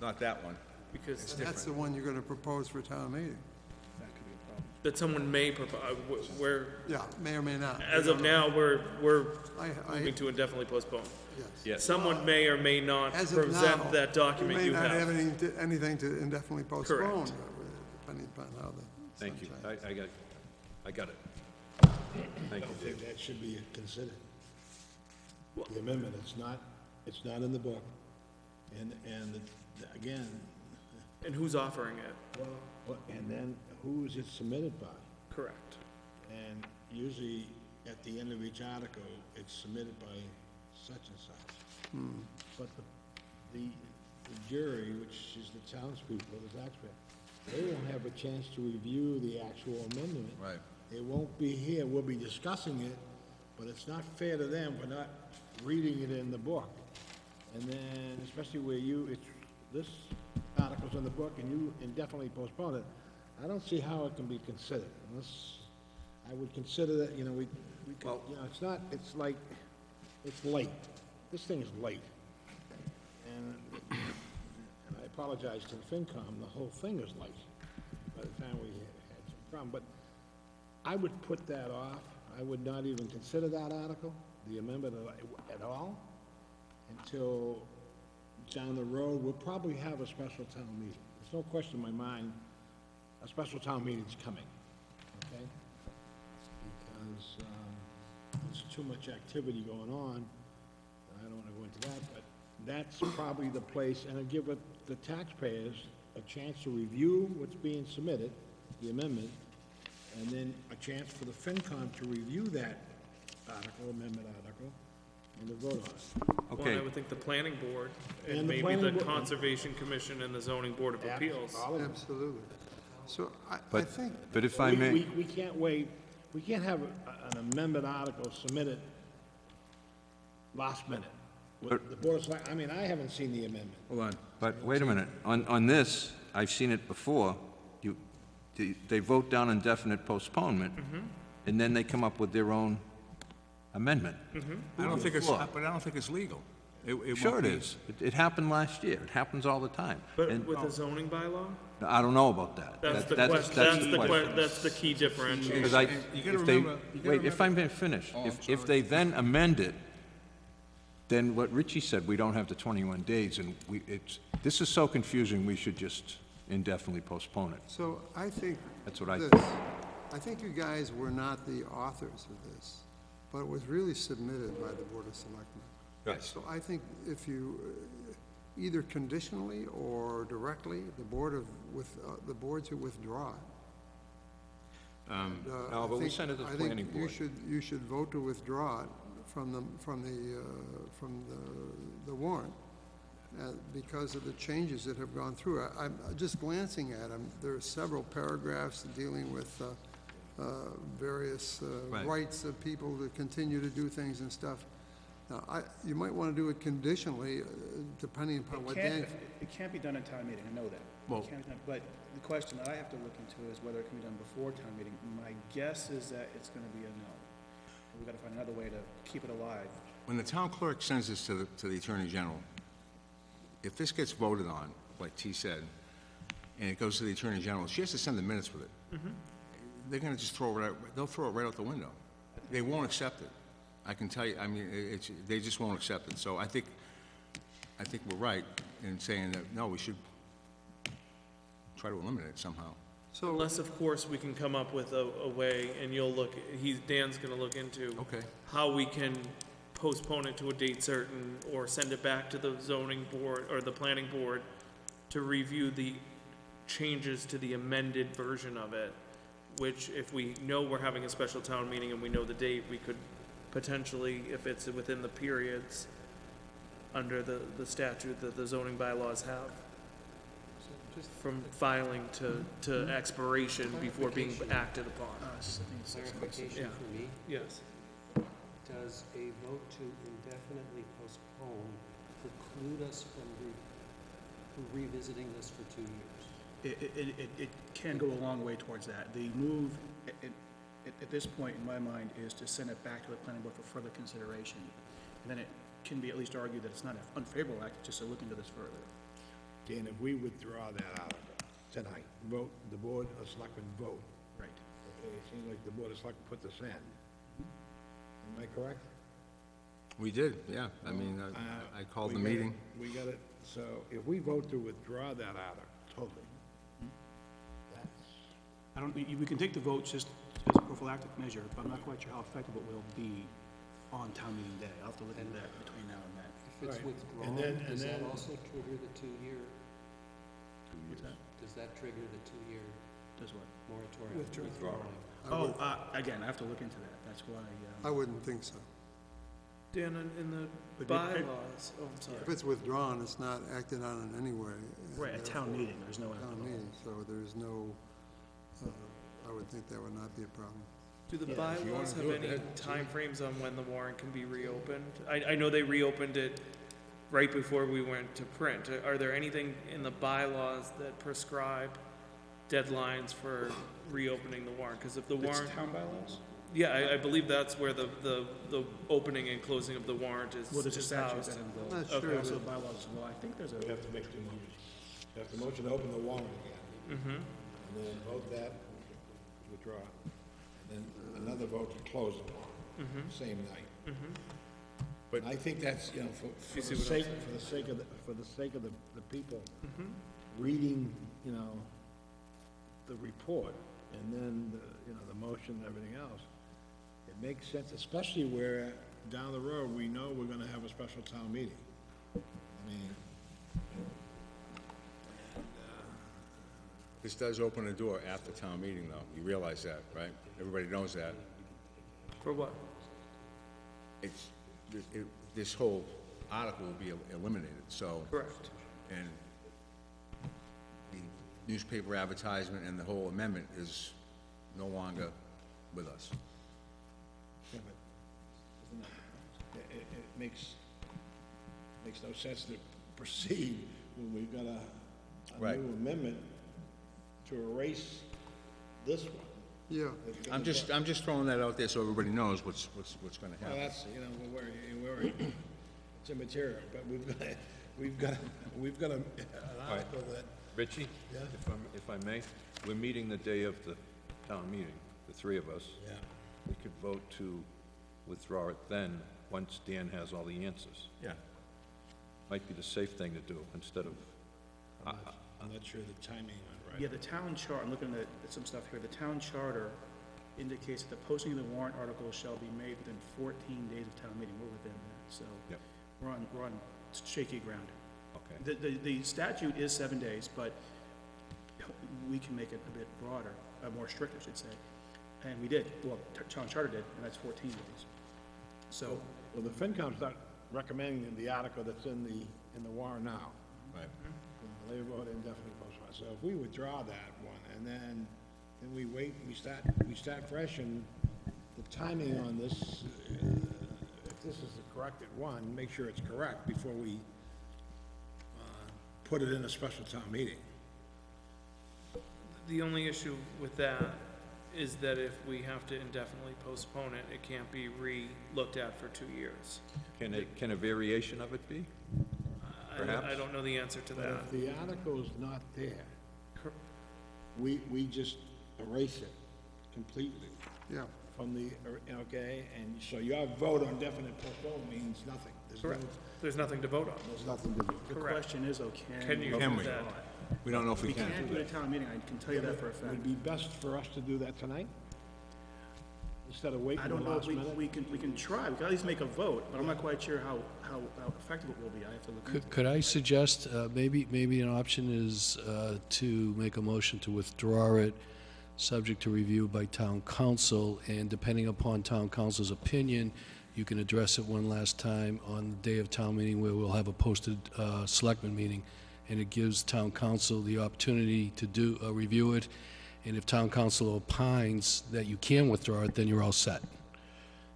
Not that one. because That's the one you're gonna propose for town meeting. that someone may provide, where, Yeah, may or may not. as of now, we're I, moving to indefinitely postpone. yes. Yes. Someone may or may not As of now, present that document you We may not have have. anything to indefinitely postpone, Correct. depending upon how the Thank you, sun shines. I got it. Thank you, I Dave. think that should be considered. The amendment, it's not in the book. Again, And who's offering it? and then who is it submitted by? Correct. And usually, at the end of each article, it's submitted by such and such. But the jury, which is the townspeople, the taxpayer, they won't have a chance to review the actual amendment. Right. It won't be here, we'll be discussing it, but it's not fair to them for not reading it in the book. And then, especially where this article's in the book and you indefinitely postpone it, I don't see how it can be considered, unless, I would consider that, we could, it's not, it's like, it's late. This thing is late. And I apologize to the FinCom, the whole thing is late by the time we had some problem. But I would put that off. I would not even consider that article, the amendment at all, until down the road. We'll probably have a special town meeting. There's no question in my mind, a special town meeting's coming, okay? Because there's too much activity going on, and I don't want to go into that, but that's probably the place, and it'll give the taxpayers a chance to review what's being submitted, the amendment, and then a chance for the FinCom to review that amendment article, and to vote on it. Well, Okay. I would think the planning board, And and the maybe planning the board- Conservation Commission and the Zoning Board of Appeals. All of them. Absolutely. So I But, think, but if I may, We can't wait, we can't have an amendment article submitted last minute. With the Board of Select, I mean, I haven't seen the amendment. Hold on. but wait a minute, on this, I've seen it before, they vote down indefinite postponement, and then they come up with their own amendment. I don't think it's, Floor. but I don't think it's legal. It Sure won't it be. is. It happened last year. It happens all the time. But And with the zoning bylaw, I don't know about that. that's the That's question, that's the key differentiation. Because You gotta if they, remember- you gotta wait, if I'm finished, if they then amend it, then what Richie said, we don't have the 21 days, and this is so confusing, we should just indefinitely postpone it. so I think That's what I this. think. I think you guys were not the authors of this, but it was really submitted by the Board of Selectmen. Yes. So I think if you, either conditionally or directly, the board to withdraw it. And, No, I but we think- sent it to the I think planning board. you should vote to withdraw it from the warrant, because of the changes that have gone through. I'm just glancing at them, there are several paragraphs dealing with various Right. rights of people to continue to do things and stuff. Now, you might want to do it conditionally, depending upon what Dan... It can't be done at town meeting, I know that. Well- It can't be done, but the question that I have to look into is whether it can be done before town meeting. My guess is that it's gonna be a no. We've gotta find another way to keep it alive. When the town clerk sends this to the Attorney General, if this gets voted on, like T said, and it goes to the Attorney General, she has to send the minutes with it. They're gonna just they'll throw it right out the window. They won't accept it. I can tell you, I mean, they just won't accept it. So I think we're right in saying that, no, we should try to eliminate it somehow. So, Unless, of course, we can come up with a way, and Dan's gonna look into Okay. how we can postpone it to a date certain, or send it back to the zoning board, or the planning board, to review the changes to the amended version of it, which, if we know we're having a special town meeting and we know the date, we could potentially, if it's within the periods under the statute that the zoning bylaws have, from filing to expiration before being acted upon. Clarification Yeah. for me, Yes. does a vote to indefinitely postpone preclude us from revisiting this for 2 years? It can go a long way towards that. The move, at this point, in my mind, is to send it back to the planning board for further consideration. And then it can be at least argued that it's not an unfavorable act, just to look into this further. Dan, if we withdraw that article tonight, vote, the Board of Selectmen vote. Right. Okay, it seems like the Board of Selectmen put this in. Am I correct? We did, yeah. I mean, I called the meeting. We got it, so if we vote to withdraw that article totally, that's, We can take the vote just as a prophylactic measure, but I'm not quite sure how effective it will be on town meeting day. I'll have to look into that between now and then. If If it's Right. withdrawn, And then- does that and then- also trigger the 2-year? What's that? Does that trigger the 2-year Does what? moratorium? Withdrawing. Oh, again, I have to look into that. That's why, I wouldn't think so. Dan, in the But it- bylaws, oh, I'm sorry. If it's withdrawn, it's not acted on in any way. right, at town meeting, there's no Town alcohol. meeting, so there's no, I would think that would not be a problem. Do the Yeah, if bylaws you wanna have do it, any go ahead. timeframes on when the warrant can be reopened? I know they reopened it right before we went to print. Are there anything in the bylaws that prescribe deadlines for reopening the warrant? Because if the warrant, Town bylaws? yeah, I believe that's where the opening and closing of the warrant is Well, there's a is statute housed. that involves. I'm not sure Also that- the bylaws as well. I think there's a. We have to make two motions. You have to motion to open the warrant again. Mm-hmm. And then vote that, withdraw. And then another vote to close the warrant, same night. But I think that's, you know, for You see the what I'm sake, for the sake of the people reading, you know, the report, and then, you know, the motion and everything else, it makes sense, especially where down the road, we know we're gonna have a special town meeting. I mean, This does open a door after town meeting, though. You realize that, right? Everybody knows that. For what? It's, this whole article will be eliminated, so. Correct. And the newspaper advertisement and the whole amendment is no longer with us. yeah, but isn't it makes no sense to proceed when we've got a Right. new amendment to erase this one. Yeah, I'm just throwing that out there so everybody knows what's gonna Well, happen. that's, you know, we're, it's immaterial, but we've got an article that, Richie? Yeah? If I may, we're meeting the day of the town meeting, the three of us. yeah. We could vote to withdraw it then, once Dan has all the answers. Yeah. Might be the safe thing to do, instead of, I'm not sure the timing on Yeah, right. the town chart, I'm looking at some stuff here, the town charter indicates that the posting of the warrant article shall be made within 14 days of town meeting, we're within that, so. Yep. We're on shaky ground. okay. The statute is 7 days, but we can make it a bit broader, more strict, I should say. And we did, well, town charter did, and that's 14 days. So, Well, the FinCom's not recommending the article that's in the warrant now. Right. They vote indefinitely postpone. So if we withdraw that one, and then we wait, we start fresh, and the timing on this, if this is the corrected one, make sure it's correct before we put it in a special town meeting. The only issue with that is that if we have to indefinitely postpone it, it can't be re-looked at for 2 years. Can a variation of it be? Perhaps. I don't know the answer to But that. if the article's not there, Cor- we just erase it completely yeah. from the, okay? And so your vote on definite postpone means nothing. There's no, Correct. There's nothing to vote on. there's nothing to do. the Correct. question is, though, Can you Can do we? that? We don't know if we We can. can't do it at town meeting, I can tell you that for a fact. Would it be best for us to do that tonight? Instead of waiting I till don't the know if last minute? we can try, we can at least make a vote, but I'm not quite sure how effective it will be, I have to look into it. Could I suggest, maybe an option is to make a motion to withdraw it, subject to review by town council, and depending upon town council's opinion, you can address it one last time on the day of town meeting where we'll have a posted selectmen meeting, and it gives town council the opportunity to review it, and if town council opines that you can withdraw it, then you're all set.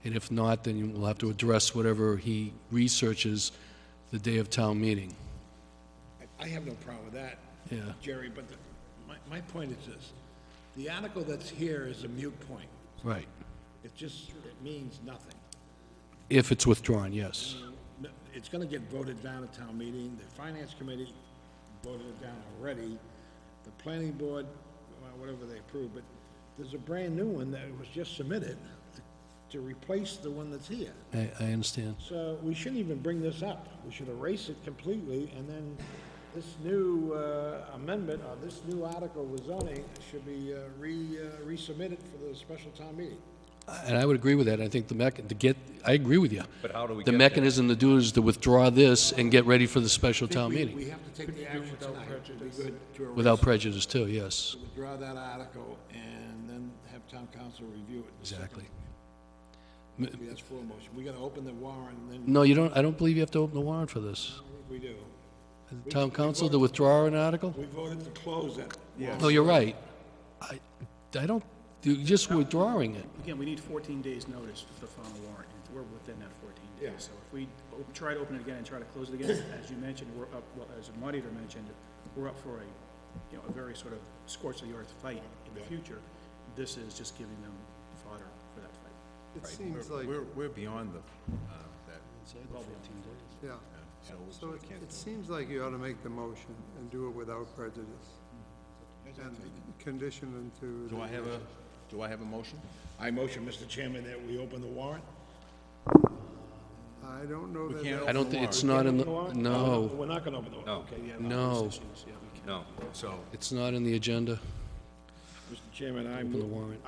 And if not, then you will have to address whatever he researches the day of town meeting. I have no problem with that, Yeah. Jerry, but my point is this. The article that's here is a moot point. Right. It means nothing. If it's withdrawn, yes. It's gonna get voted down at town meeting. The finance committee voted it down already. The planning board, well, whatever they approve, but there's a brand-new one that was just submitted to replace the one that's here. I understand. So we shouldn't even bring this up. We should erase it completely, and then this new amendment, or this new article with zoning should be resubmitted for the special town meeting. And I would agree with that. I think I agree with you. But how do we The get there? mechanism to do it is to withdraw this and get ready for the special town We meeting, have to take the action tonight. It'd be good to erase without it, prejudice too, yes. to withdraw that article and then have town council review it. Exactly. Maybe that's full motion. We gotta open the warrant and then No, you don't, I don't believe you have to open the warrant for this. we do. Town council to withdraw an article? We voted to close it. No, you're right. I don't, you're just withdrawing it. Again, we need 14 days' notice for the final warrant, and we're within that 14 days. Yeah. So if we try to open it again and try to close it again, as you mentioned, we're up, well, as the moderator mentioned, we're up for a very sort of scorched-the-earth fight in the future. This is just giving them fodder for that fight. It seems like, We're beyond the, that. Well, 14 days. yeah. So it seems like you ought to make the motion and do it without prejudice. And condition into. Do I have a motion? I motion, Mr. Chairman, that we open the warrant. I don't know that. can't that- I don't think, it's not in the, no, We're not gonna open the warrant. Okay. no, No. So, it's not in the agenda. Mr. Chairman, I Open the move, warrant.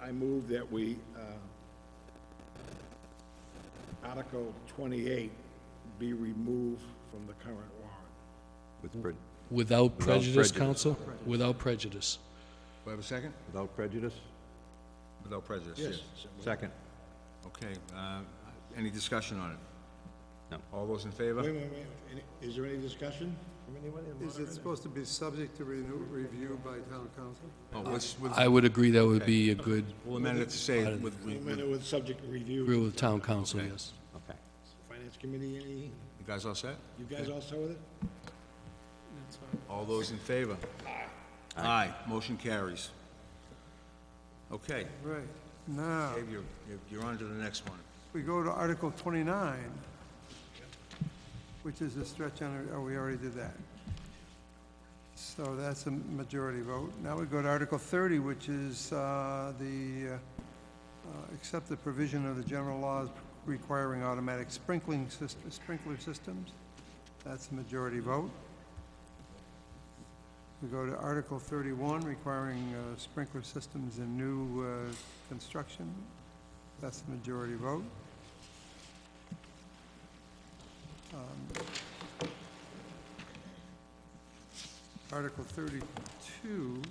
I move that we, Article 28 be removed from the current warrant. Without prejudice, prejudice. counsel? Without prejudice. do I have a second? Without prejudice? Without prejudice, yes. Second. Okay, any discussion on it? No. All those in favor? Wait. Is there any discussion from anyone? Is it supposed to be subject to review by town council? Oh, I would agree that would be a good, we'll amend it to say with, With subject review. agree with town council, yes. Okay. Finance committee, any, you guys all set? you guys all set with it? All those in favor? Aye. Aye, motion carries. Okay, Right. Now, Dave, you're on to the next one. we go to Article 29, which is a stretch on, we already did that. So that's a majority vote. Now we go to Article 30, which is accept the provision of the general laws requiring automatic sprinkler systems. That's a majority vote. We go to Article 31, requiring sprinkler systems in new construction. That's the majority vote. Article 32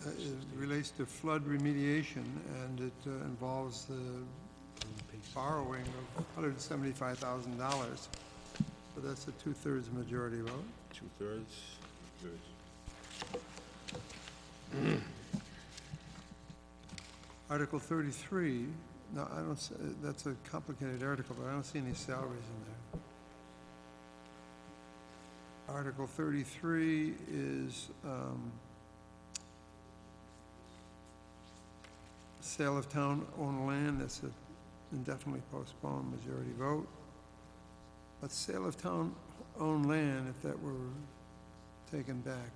it relates to flood remediation, and it involves the borrowing of $175,000. So that's a two-thirds majority vote. Two-thirds? Article 33, no, I don't, that's a complicated article, but I don't see any salaries in there. Article 33 is sale of town-owned land, that's a indefinitely postponed majority vote. But sale of town-owned land, if that were taken back,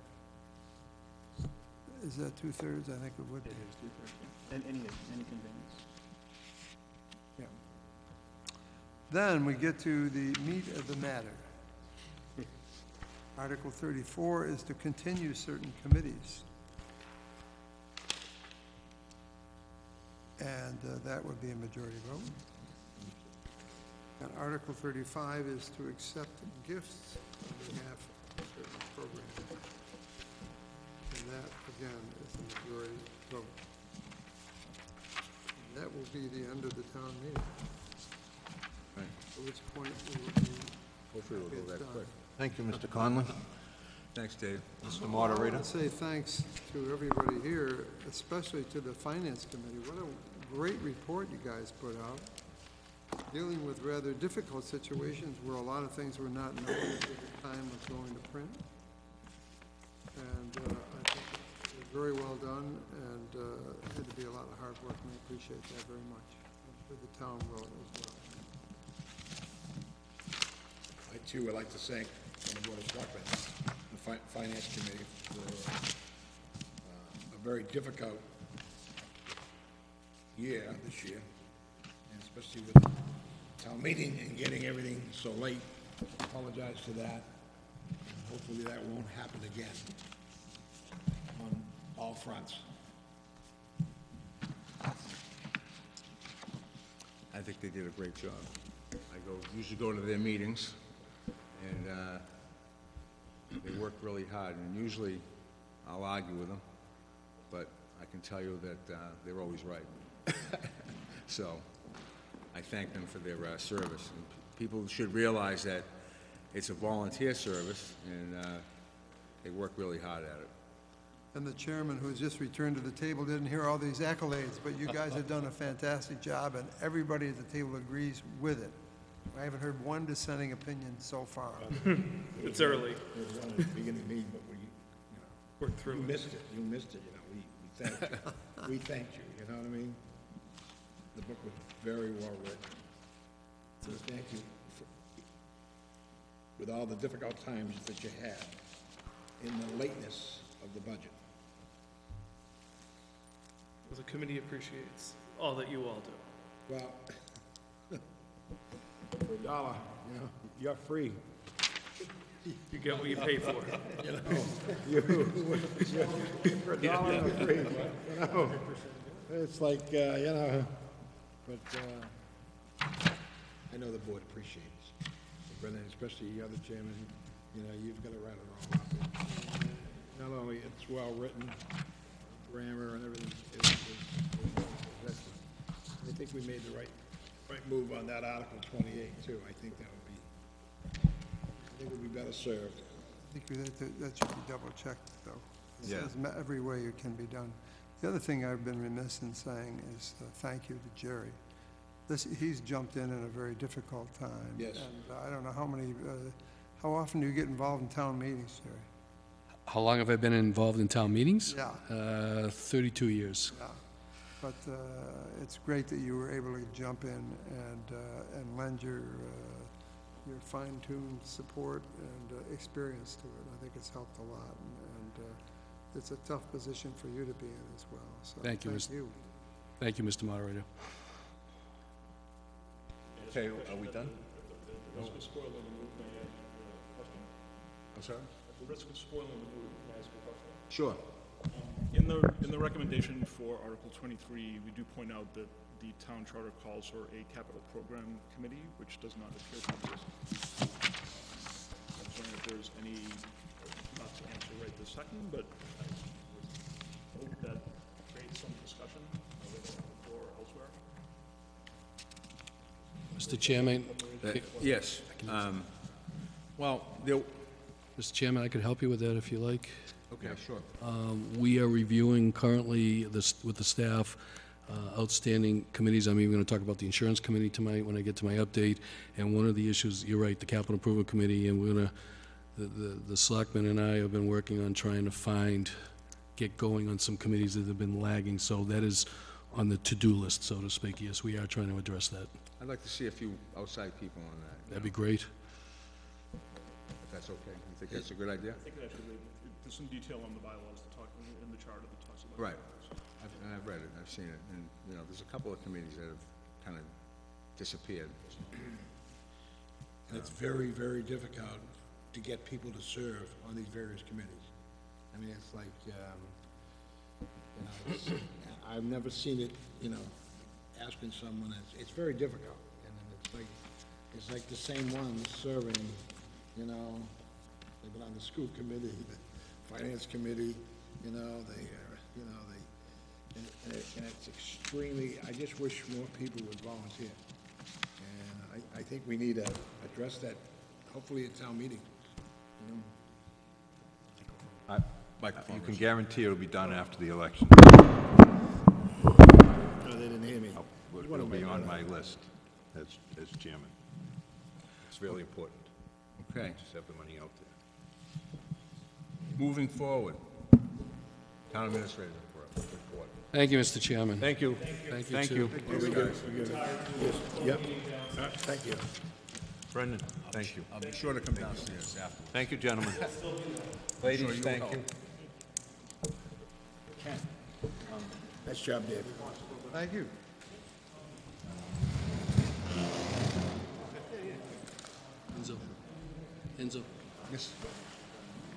is that two-thirds? I think it would be. It is two-thirds, yeah. And any conveyance. Yeah. Then we get to the meat of the matter. Article 34 is to continue certain committees. And that would be a majority vote. And Article 35 is to accept gifts on behalf of certain programs. And that, again, is a majority vote. And that will be the end of the town meeting. Right. At which point we will be. Hopefully we'll go that done. quick. Thank you, Mr. Conlon. Thanks, Dave. Mr. I Moderator? want to say thanks to everybody here, especially to the Finance Committee. What a great report you guys put out, dealing with rather difficult situations where a lot of things were not known at the time of going to print. And I think it was very well done, and it had to be a lot of hard work, and I appreciate that very much. I'm sure the town will as well. I too would like to thank the Board of Selectmen, the Finance Committee, for a very difficult year this year, and especially with the town meeting and getting everything so late. Apologize for that. Hopefully that won't happen again. all fronts. I think they did a great job. I usually go to their meetings, and they work really hard, and usually I'll argue with them, but I can tell you that they're always right. So I thank them for their service. And people should realize that it's a volunteer service, and they work really hard at it. And the chairman, who's just returned to the table, didn't hear all these accolades, but you guys have done a fantastic job, and everybody at the table agrees with it. I haven't heard one dissenting opinion so far. It's early. It was on at the beginning of the meeting, but Work through you it. missed it, we thanked you. We thanked you, you know what I mean? The book was very well written. So thank you with all the difficult times that you had in the lateness of the budget. The committee appreciates all that you all do. Well, for $1, you're free. You get what you pay for. For $1, you're free. It's like, but I know the board appreciates. Brendan, especially the other chairman, you've got to write it all up. Not only it's well-written, grammar and everything, it's excellent. I think we made the right move on that Article 28, too. I think we'd be better served. I think that should be double-checked, though. It Yeah. says every way it can be done. The other thing I've been remiss in saying is thank you to Jerry. He's jumped in a very difficult time. Yes. And I don't know how often do you get involved in town meetings, Jerry? How long have I been involved in town meetings? Yeah. 32 years. Yeah. But it's great that you were able to jump in and lend your fine-tuned support and experience to it. I think it's helped a lot, and it's a tough position for you to be in as well. So Thank you, Thank you, Mr. Moderator. Okay, are we done? Risk of spoiling the mood, may I ask a question? I'm sorry? At the risk of spoiling the mood, may I ask a question? Sure. In the recommendation for Article 23, we do point out that the town charter calls for a capital program committee, which does not appear to exist. I'm wondering if there's any, not to answer right this second, but I would hope that creates some discussion or elsewhere. Mr. Chairman, Yes. Well, Mr. Chairman, I could help you with that if you like. okay, sure. We are reviewing currently with the staff outstanding committees. I'm even going to talk about the insurance committee tonight when I get to my update. And one of the issues, you're right, the capital improvement committee, and we're going to, the selectmen and I have been working on trying to get going on some committees that have been lagging. So that is on the to-do list, so to speak. Yes, we are trying to address that. I'd like to see a few outside people on that. That'd be great. If that's okay. You think that's a good idea? I think it actually, there's some detail on the bylaws that talk, in the charter that talks about. Right. I've read it, I've seen it, and, there's a couple of committees that have kind of disappeared. And it's very, very difficult to get people to serve on these various committees. I mean, it's like, I've never seen it, asking someone, it's very difficult. And then it's like the same ones serving, they've been on the school committee, the finance committee, and it's extremely, I just wish more people would volunteer. And I think we need to address that, hopefully at town meeting. You can guarantee it'll be done after the election. No, they didn't hear me. It'll be on my list as chairman. It's really important. Okay, Just have the money out there. moving forward. Town administrator report. Thank you, Mr. Chairman. Thank you. Thank you, Thank too. you. Yep. Thank you. Brendan, thank you. I'll be sure to come downstairs afterwards. Thank you, gentlemen. Ladies, thank you. Nice job, Dave. Thank you. Enzo. Yes.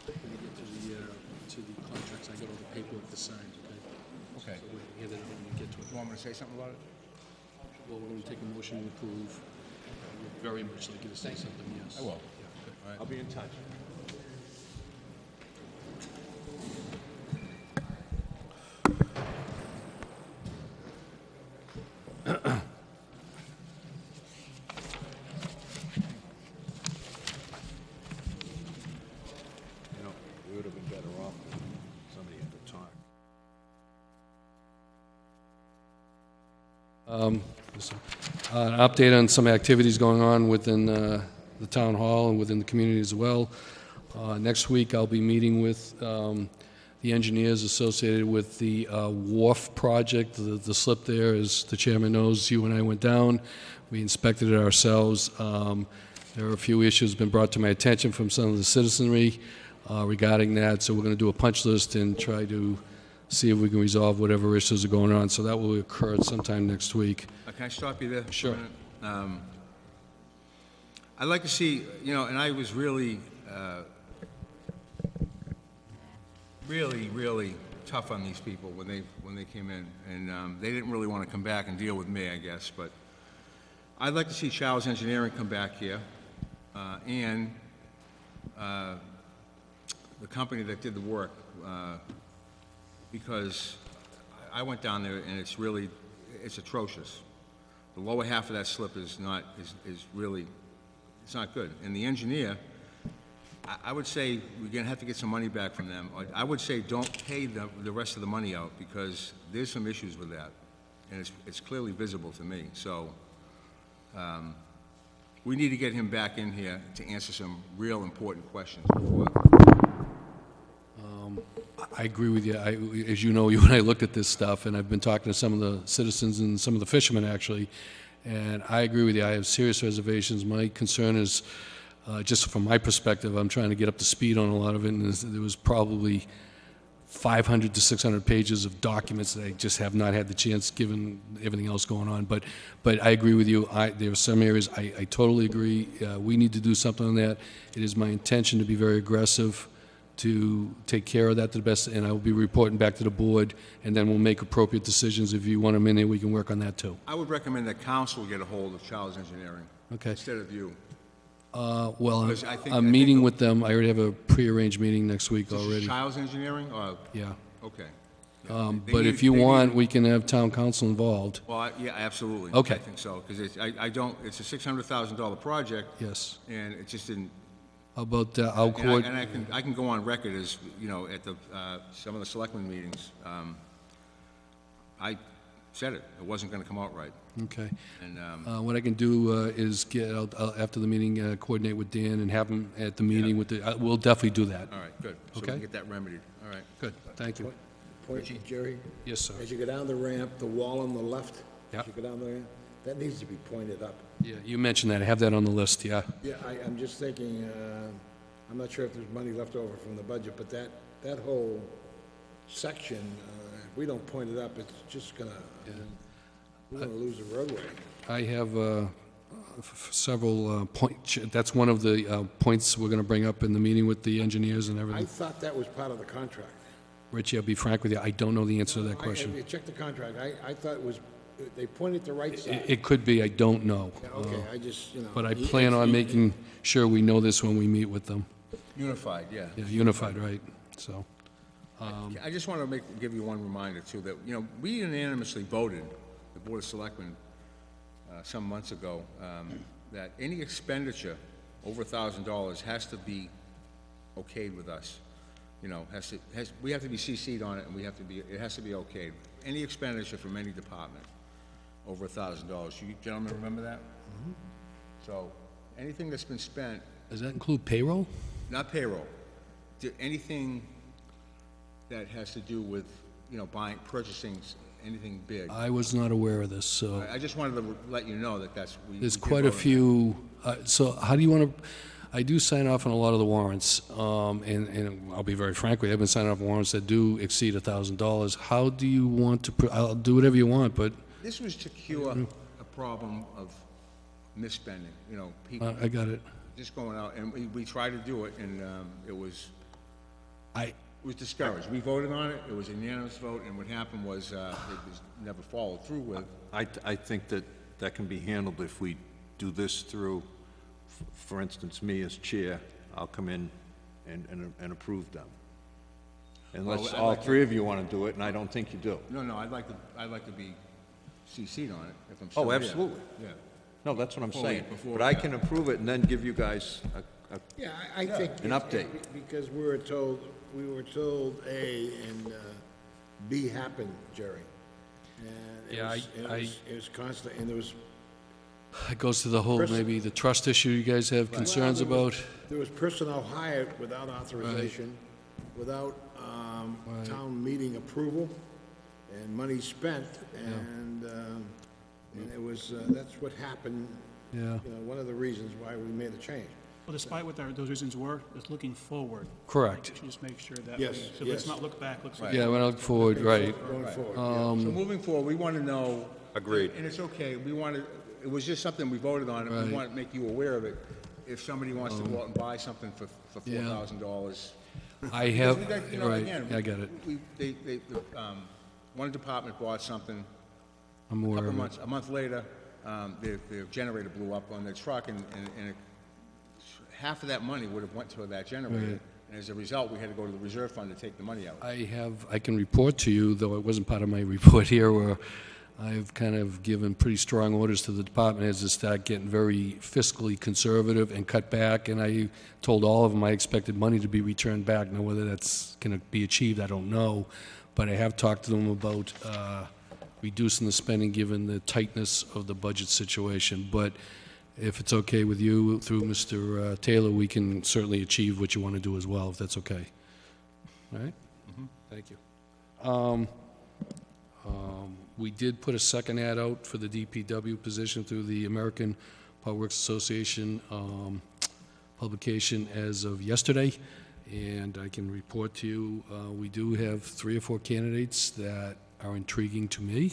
When you get to the to the contracts, I got all the paperwork to sign, okay? Okay. So we hand it out when we get to it. You want me to say something about it? Well, we're gonna take a motion to approve. We'd very much like you to say something, yes. I will. Yeah, good. All right. I'll be in touch. You know, we would have been better off if somebody had to talk. An update on some activities going on within the town hall and within the community as well. Next week, I'll be meeting with the engineers associated with the wharf project. The slip there, as the chairman knows, you and I went down. We inspected it ourselves. There are a few issues been brought to my attention from some of the citizenry regarding that, so we're going to do a punch list and try to see if we can resolve whatever issues are going on. So that will occur sometime next week. Can I stop you there? for a Sure. minute? I'd like to see, and I was really, really tough on these people when they came in, and they didn't really want to come back and deal with me, I guess, but I'd like to see Charles Engineering come back here, and the company that did the work, because I went down there and it's atrocious. The lower half of that slip is not good. And the engineer, I would say we're gonna have to get some money back from them. I would say don't pay the rest of the money out, because there's some issues with that. And it's clearly visible to me, so, we need to get him back in here to answer some real important questions before. I agree with you. As you know, you and I looked at this stuff, and I've been talking to some of the citizens and some of the fishermen, actually, and I agree with you. I have serious reservations. My concern is, just from my perspective, I'm trying to get up to speed on a lot of it, and there was probably 500 to 600 pages of documents that I just have not had the chance, given everything else going on. But I agree with you. There are some areas I totally agree. We need to do something on that. It is my intention to be very aggressive to take care of that to the best, and I will be reporting back to the board, and then we'll make appropriate decisions. If you want them in there, we can work on that too. I would recommend that council get a hold of Charles Engineering. Okay. Instead of you. Well, Because I think- I'm meeting with them. I already have a prearranged meeting next week This is already. Charles Engineering, or, Yeah. okay. But if you want, we can have town council involved. Well, yeah, absolutely. Okay. I think so, because it's a $600,000 project, Yes. and it just didn't, How about, I'll and coordinate. I can go on record as, at some of the selectmen meetings, I said it wasn't gonna come out right, Okay. and, What I can do is I'll, after the meeting, coordinate with Dan and have him at the meeting with we'll definitely do that. all right, good. So we Okay. can get that remedied, all right. Good, thank you. Point, Jerry, Yes, sir. as you go down the ramp, the wall on the left, Yeah. as you go down the ramp, that needs to be pointed up. Yeah, you mentioned that. I have that on the list, yeah. Yeah, I'm just thinking, I'm not sure if there's money left over from the budget, but that whole section, if we don't point it up, it's just gonna, we're gonna lose the roadway. I have several points. That's one of the points we're going to bring up in the meeting with the engineers and I everything. thought that was part of the contract. Richie, I'll be frank with you, I don't know the answer to that If question. you check the contract, I thought it was, they pointed the right side. It could be, I don't know. Yeah, okay, I just, But I plan on making sure we know this when we meet with them. Unified, yeah. Yeah, unified, right, so. I just want to give you one reminder, too, that, we unanimously voted, the Board of Selectmen, some months ago, that any expenditure over $1,000 has to be okayed with us. We have to be CC'd on it, and it has to be okayed. Any expenditure from any department over $1,000. You gentlemen remember that? Mm-hmm. So, anything that's been spent, Does that include payroll? not payroll, anything that has to do with, purchasing anything big. I was not aware of this, so. I just wanted to let you know that There's we did quite a vote on few, so how do you want to, I do sign off on a lot of the warrants, and I'll be very frank with you, I've been signing off on warrants that do exceed $1,000. How do you want to, I'll do whatever you want, but that. This was to cure a problem of misspending, people I got it. just going out, and we tried to do it, and it was, was discouraged. We voted on it, it was a unanimous vote, and what happened was, it was never followed through with. I think that that can be handled if we do this through, for instance, me as chair, I'll come in and approve them. Unless Well, I'd all like to- three of you want to do it, and I don't think you do. No, I'd like to be CC'd on it, if I'm still Oh, here. absolutely. Yeah. No, that's what I'm Before we- saying. before- But I can approve it and then give you guys a Yeah, I think. An update. Because we were told A and B happened, Jerry. And Yeah, it was constant, and there was, It goes to the whole, maybe the trust issue you guys have concerns about. there was personnel hired without authorization, without town meeting approval, and money spent, and it was, that's what happened, Yeah. you know, one of the reasons why we made a change. Well, despite what those reasons were, it's looking forward. Correct. We should just make sure that, Yes, so yes. let's not look back, let's look. Yeah, when I look forward, right. Going forward, So moving forward, we want to know. Agreed. And it's okay, we want to, it was just something we voted on, and we Right. want to make you aware of it. If somebody wants to go out and buy something for Yeah. $4,000. I have, We got, you know, right, again, I get it. One department bought something, I'm aware of it. a month later, their generator blew up on their truck, and half of that money would have went to that generator. Right. And as a result, we had to go to the reserve fund to take the money out. I can report to you, though it wasn't part of my report here, where I've kind of given pretty strong orders to the department heads to start getting very fiscally conservative and cut back, and I told all of them I expected money to be returned back. Now, whether that's going to be achieved, I don't know, but I have talked to them about reducing the spending given the tightness of the budget situation. But if it's okay with you, through Mr. Taylor, we can certainly achieve what you want to do as well, if that's okay. All right? Thank you. We did put a second ad out for the DPW position through the American Public Works Association publication as of yesterday, and I can report to you, we do have 3 or 4 candidates that are intriguing to me,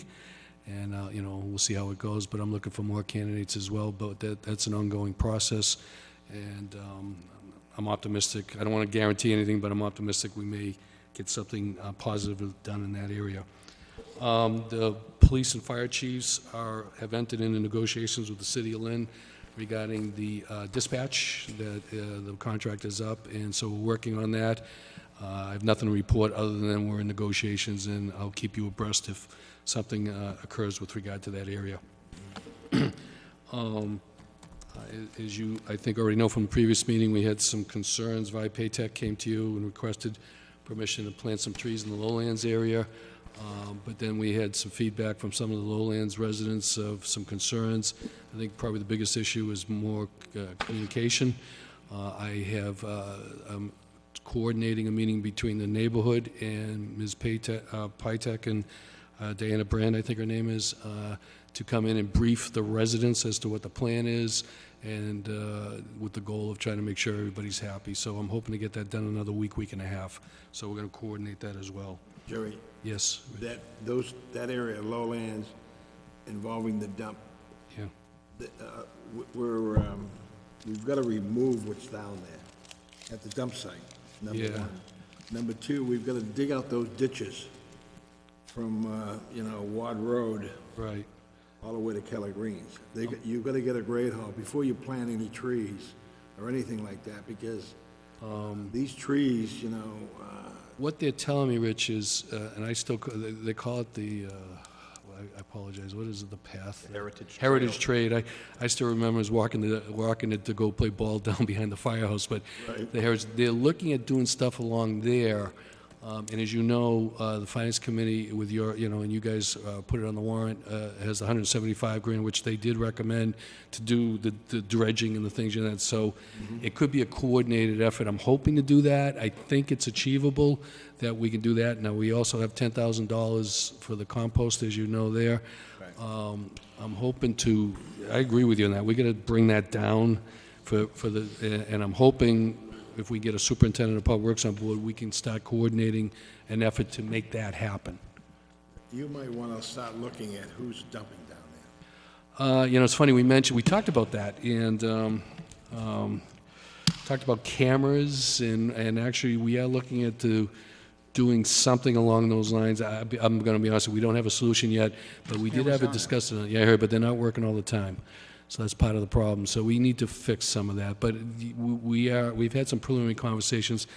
and, you know, we'll see how it goes, but I'm looking for more candidates as well, but that's an ongoing process, and I'm optimistic. I don't want to guarantee anything, but I'm optimistic we may get something positive done in that area. The police and fire chiefs have entered into negotiations with the city of Lynn regarding the dispatch, that the contract is up, and so we're working on that. I have nothing to report other than we're in negotiations, and I'll keep you abreast if something occurs with regard to that area. As you, I think, already know from the previous meeting, we had some concerns. Vi Paytech came to you and requested permission to plant some trees in the lowlands area. But then we had some feedback from some of the lowlands residents of some concerns. I think probably the biggest issue is more communication. I'm coordinating a meeting between the neighborhood and Ms. Pytek and Diana Brand, I think her name is, to come in and brief the residents as to what the plan is, and with the goal of trying to make sure everybody's happy. So I'm hoping to get that done in another week and a half. So we're going to coordinate that as well. Jerry, Yes. that area, lowlands, involving the dump, Yeah. we've got to remove what's down there at the dump site, number Yeah. one. Number two, we've got to dig out those ditches from, Ward Road Right. all the way to Keller Greens. You've got to get a grade haul before you plant any trees or anything like that, because these trees, What they're telling me, Rich, is, and I still, they call it the, I apologize, what is it, the path? Heritage Heritage Trade. I still remember us walking it to go play ball down behind the firehouse, but Right. they're looking at doing stuff along there. And as you know, the Finance Committee with your, and you guys put it on the warrant, has $175,000, which they did recommend to do the dredging and the things like that. So it could be a coordinated effort. I'm hoping to do that. I think it's achievable that we can do that. Now, we also have $10,000 for the compost, as you know there. I'm hoping to, I agree with you on that. We got to bring that down and I'm hoping if we get a superintendent of public works on board, we can start coordinating an effort to make that happen. you might want to start looking at who's dumping down there. It's funny, we talked about that, and talked about cameras, and actually, we are looking at doing something along those lines. I'm going to be honest, we don't have a solution yet, but we did have it discussed. Yeah, I heard, but they're not working all the time. So that's part of the problem. So we need to fix some of that. But we've had some preliminary conversations.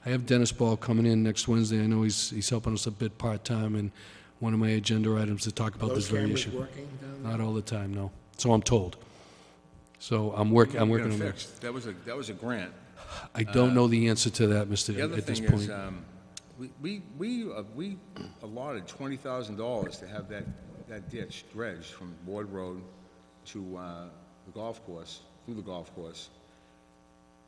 I have Dennis Ball coming in next Wednesday. I know he's helping us a bit part-time, and one of my agenda items to talk about this very issue. Those cameras working down there? Not all the time, no. So I'm told. So I'm working on Getting that. fixed. That was a grant. I don't know the answer to that, Mr. The other at this thing point. is, we allotted $20,000 to have that ditch dredged from Ward Road to the golf course, through the golf course.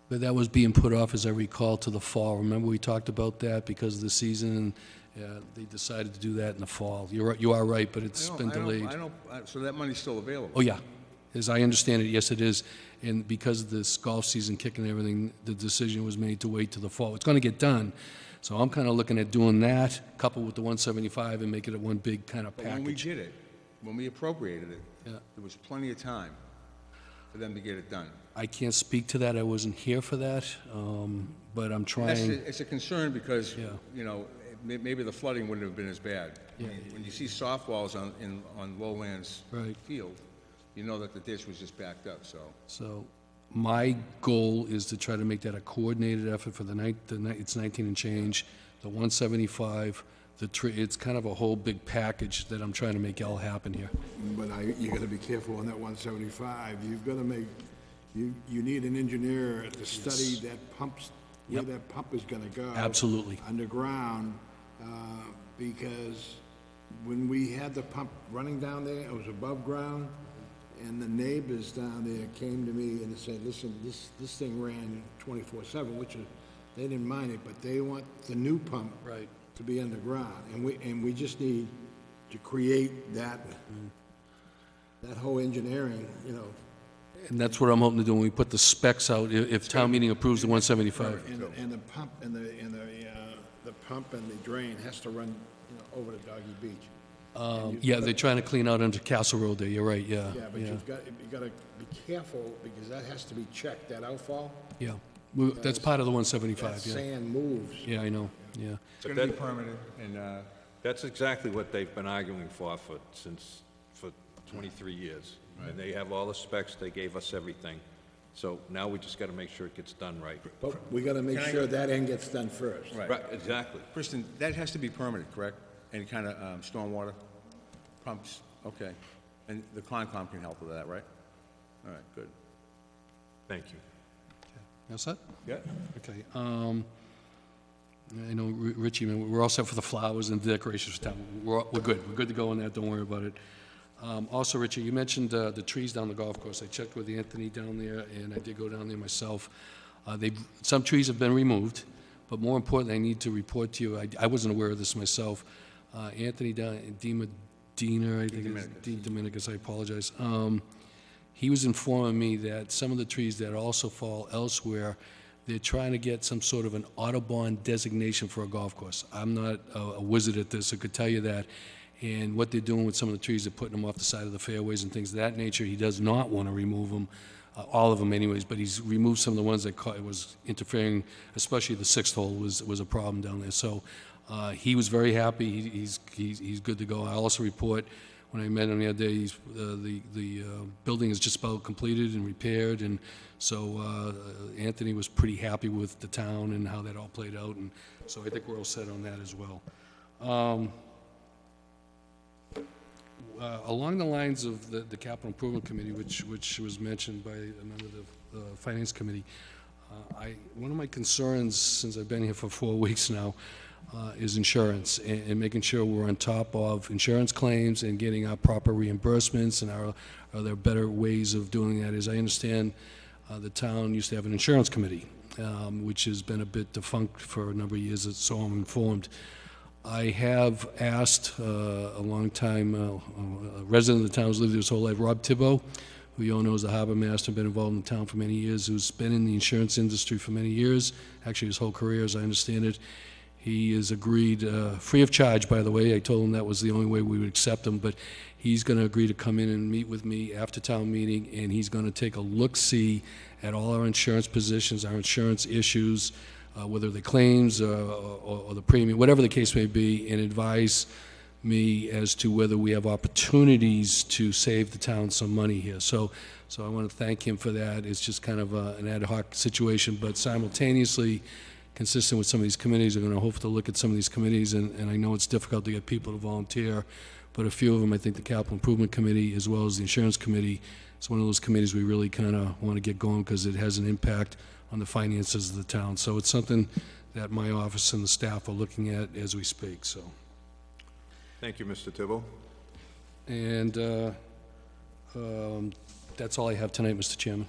But that was being put off, as I recall, to the fall. Remember, we talked about that because of the season, and they decided to do that in the fall. You are right, but it's been delayed. So that money's still available? Oh, yeah. As I understand it, yes, it is. And because of this golf season kicking everything, the decision was made to wait till the fall. It's going to get done. So I'm kind of looking at doing that, coupled with the 175, and make it one big kind of But when we package. did it, when we appropriated it, Yeah. there was plenty of time for them to get it done. I can't speak to that. I wasn't here for that, but I'm trying. It's a concern because, Yeah. you know, maybe the flooding wouldn't have been as bad. I mean, when you see softballs on lowlands Right. field, you know that the ditch was just backed up, so. So my goal is to try to make that a coordinated effort for the night, it's 19 and change, the 175, the tree, it's kind of a whole big package that I'm trying to make all happen here. But you gotta be careful on that 175. You've gotta make, you need an engineer to study that pumps, where Yep. that pump is gonna go. Absolutely. Underground, because when we had the pump running down there, it was above ground, and the neighbors down there came to me and said, listen, this thing ran 24/7, which is, they didn't mind it, but they want the new pump Right. to be underground, and we just need to create that, that whole engineering, you know, And that's what I'm hoping to do when we put the specs out, if town meeting approves the 175. and the pump, the pump and the drain has to run, you know, over to Doggy Beach. And you've Yeah, gotta- they're trying to clean out under Castle Road there, you're right, yeah. Yeah, but you gotta be careful, because that has to be checked, that outfall. Yeah, that's part of the 175, That yeah. sand moves. Yeah, I know, yeah. It's gonna be permitted, and, That's exactly what they've been arguing for 23 years. And they have all the specs, they gave us everything. So now we just gotta make sure it gets done right. But we gotta make sure that end gets done first. right. Right, exactly. Kristen, that has to be permitted, correct? Any kind of stormwater pumps? Okay. And the Concom can help with that, right? All right, good. Thank you. You all set? Yeah. Okay, I know, Richie, man, we're all set for the flowers and decorations for town. We're good to go on that, don't worry about it. Also, Richie, you mentioned the trees down the golf course. I checked with Anthony down there, and I did go down there myself. Some trees have been removed, but more importantly, I need to report to you, I wasn't aware of this myself. Anthony DiMedina, I think it is, Dean Dominicus, I apologize. He was informing me that some of the trees that also fall elsewhere, they're trying to get some sort of an Audubon designation for a golf course. I'm not a wizard at this, I could tell you that. And what they're doing with some of the trees, they're putting them off the side of the fairways and things of that nature. He does not want to remove them, all of them anyways, but he's removed some of the ones that was interfering, especially the sixth hole was a problem down there. So he was very happy, he's good to go. I'll also report, when I met him the other day, the building is just about completed and repaired, and so Anthony was pretty happy with the town and how that all played out, and so I think we're all set on that as well. Along the lines of the Capital Improvement Committee, which was mentioned by a member of the Finance Committee, one of my concerns, since I've been here for 4 weeks now, is insurance, and making sure we're on top of insurance claims and getting our proper reimbursements, and are there better ways of doing that? As I understand, the town used to have an insurance committee, which has been a bit defunct for a number of years, so I'm informed. I have asked a long-time resident of the town who's lived his whole life, Rob Thibault, who you all know is the harbor master, been involved in the town for many years, who's been in the insurance industry for many years, actually his whole career, as I understand it. He has agreed, free of charge, by the way. I told him that was the only way we would accept him, but he's going to agree to come in and meet with me after town meeting, and he's going to take a look-see at all our insurance positions, our insurance issues, whether the claims or the premium, whatever the case may be, and advise me as to whether we have opportunities to save the town some money here. So I want to thank him for that. It's just kind of an ad hoc situation, but simultaneously, consistent with some of these committees, I'm going to hope to look at some of these committees, and I know it's difficult to get people to volunteer, but a few of them, I think the Capital Improvement Committee, as well as the Insurance Committee, it's one of those committees we really kind of want to get going because it has an impact on the finances of the town. So it's something that my office and the staff are looking at as we speak, so. Thank you, Mr. Tibble. And that's all I have tonight, Mr. Chairman.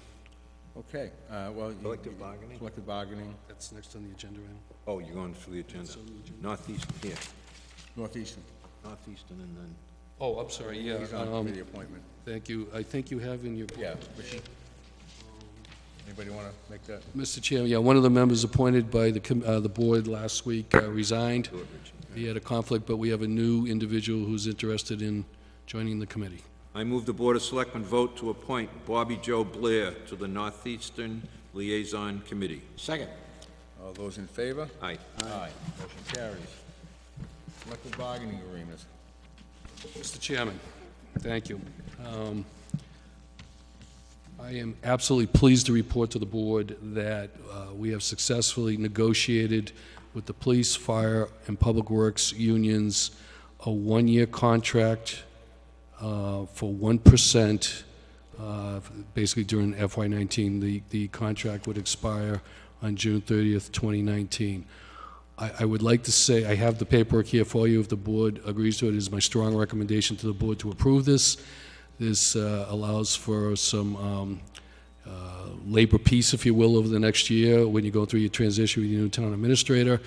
Okay, well... Collective bargaining? Collective bargaining, That's next on the agenda item. Oh, you're going for the agenda. Northeast, here. Northeastern. Northeastern and then... Oh, I'm sorry, yeah. He's on committee appointment. Thank you. I think you have in your... Yeah, Richie? Anybody want to make that? Mr. Chairman, yeah, one of the members appointed by the board last week resigned. Do it, Richie. He had a conflict, but we have a new individual who's interested in joining the committee. I move the Board of Selectmen vote to appoint Bobby Joe Blair to the Northeastern Liaison Committee. Second. All those in favor? Aye. Aye. Motion carries. Collective bargaining agreements. Mr. Chairman, thank you. I am absolutely pleased to report to the board that we have successfully negotiated with the police, fire, and public works unions a one-year contract for 1%, basically during FY19. The contract would expire on June 30th, 2019. I would like to say, I have the paperwork here for you. If the board agrees to it, it is my strong recommendation to the board to approve this. This allows for some labor peace, if you will, over the next year when you go through your transition with your new town administrator.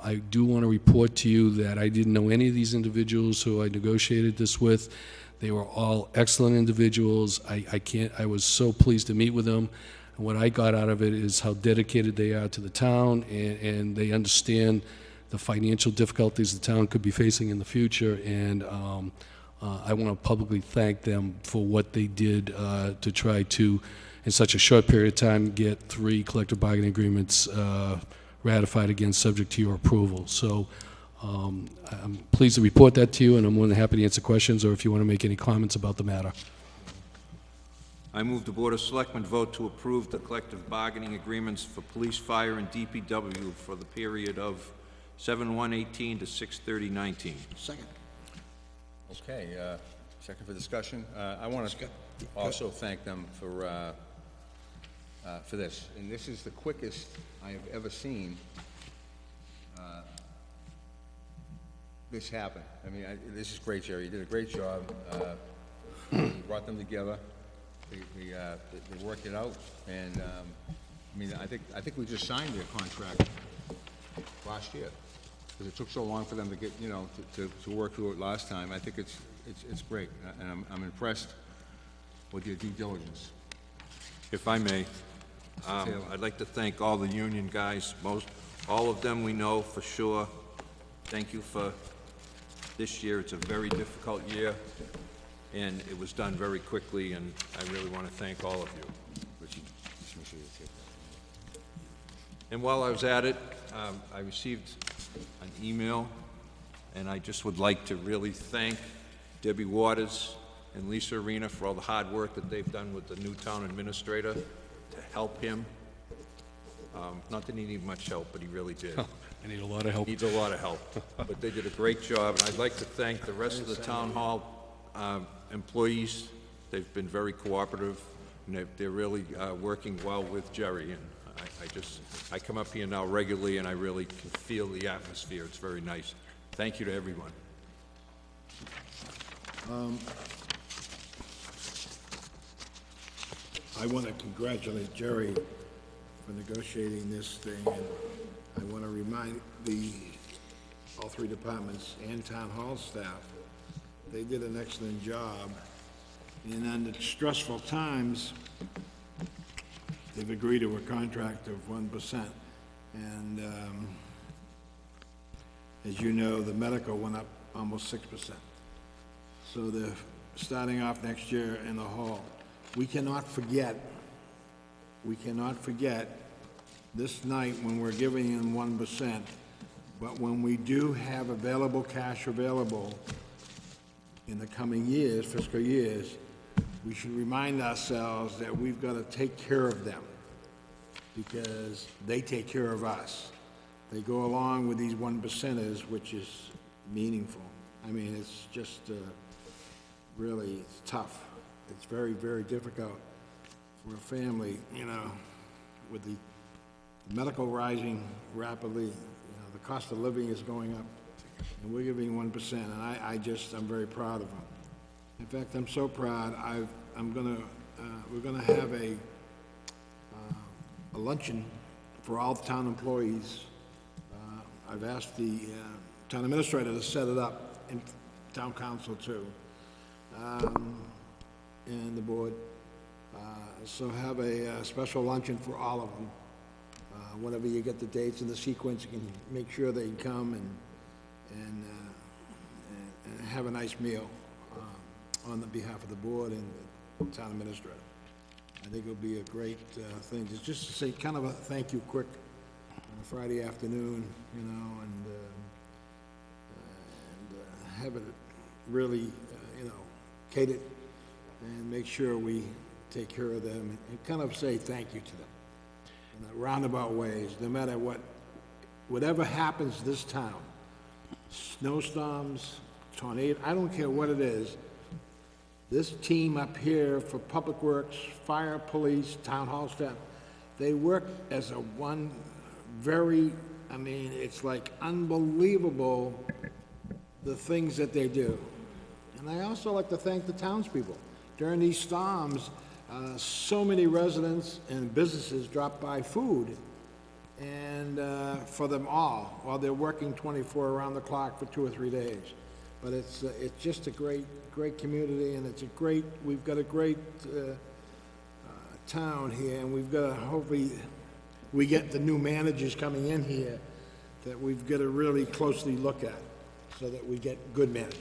I do want to report to you that I didn't know any of these individuals who I negotiated this with. They were all excellent individuals. I was so pleased to meet with them. And what I got out of it is how dedicated they are to the town, and they understand the financial difficulties the town could be facing in the future. And I want to publicly thank them for what they did to try to, in such a short period of time, get 3 collective bargaining agreements ratified again, subject to your approval. So I'm pleased to report that to you, and I'm more than happy to answer questions or if you want to make any comments about the matter. I move the Board of Selectmen vote to approve the collective bargaining agreements for police, fire, and DPW for the period of 7/1/18 to 6/30/19. Second. Okay, second for discussion. I want to also thank them for this. And this is the quickest I have ever seen this happen. I mean, this is great, Jerry. You did a great job. You brought them together. They worked it out, and I mean, I think we just signed their contract last year because it took so long for them to get, you know, to work through it last time. I think it's great, and I'm impressed with your due diligence. If I may, I'd like to thank all the union guys, all of them we know for sure. Thank you for this year. It's a very difficult year, and it was done very quickly, and I really want to thank all of you. And while I was at it, I received an email, and I just would like to really thank Debbie Waters and Lisa Arena for all the hard work that they've done with the new town administrator to help him. Not that he needed much help, but he really did. I need a lot of help. Needs a lot of help, but they did a great job, and I'd like to thank the rest of the town hall employees. They've been very cooperative, and they're really working well with Jerry, and I come up here now regularly, and I really can feel the atmosphere. It's very nice. Thank you to everyone. I want to congratulate Jerry for negotiating this thing, and I want to remind all 3 departments and town hall staff, they did an excellent job, and under stressful times, they've agreed to a contract of 1%, and as you know, the medical went up almost 6%. So they're starting off next year in the hall. We cannot forget this night when we're giving them 1%, but when we do have available cash available in the coming years, fiscal years, we should remind ourselves that we've got to take care of them, because they take care of us. They go along with these 1%ers, which is meaningful. I mean, it's just, really, it's tough. It's very, very difficult for a family, you know, with the medical rising rapidly, you know, the cost of living is going up, and we're giving 1%, and I'm very proud of them. In fact, I'm so proud, we're gonna have a luncheon for all the town employees. I've asked the town administrator to set it up, and town council too, and the board. So have a special luncheon for all of them. Whenever you get the dates and the sequence, you can make sure they come and have a nice meal on the behalf of the board and the town administrator. I think it'll be a great thing. It's just to say kind of a thank you quick on a Friday afternoon, you know, and have it really, you know, catered, and make sure we take care of them and kind of say thank you to them in roundabout ways, no matter whatever happens this town, snowstorms, tornado, I don't care what it is. This team up here for Public Works, Fire, Police, Town Hall staff, they work as a one very, I mean, it's like unbelievable the things that they do. And I also like to thank the townspeople. During these storms, so many residents and businesses drop by food, and for them all, while they're working 24 around the clock for 2 or 3 days. But it's just a great community, and we've got a great town here, and we've got to, hopefully, we get the new managers coming in here that we've got to really closely look at, so that we get good managers.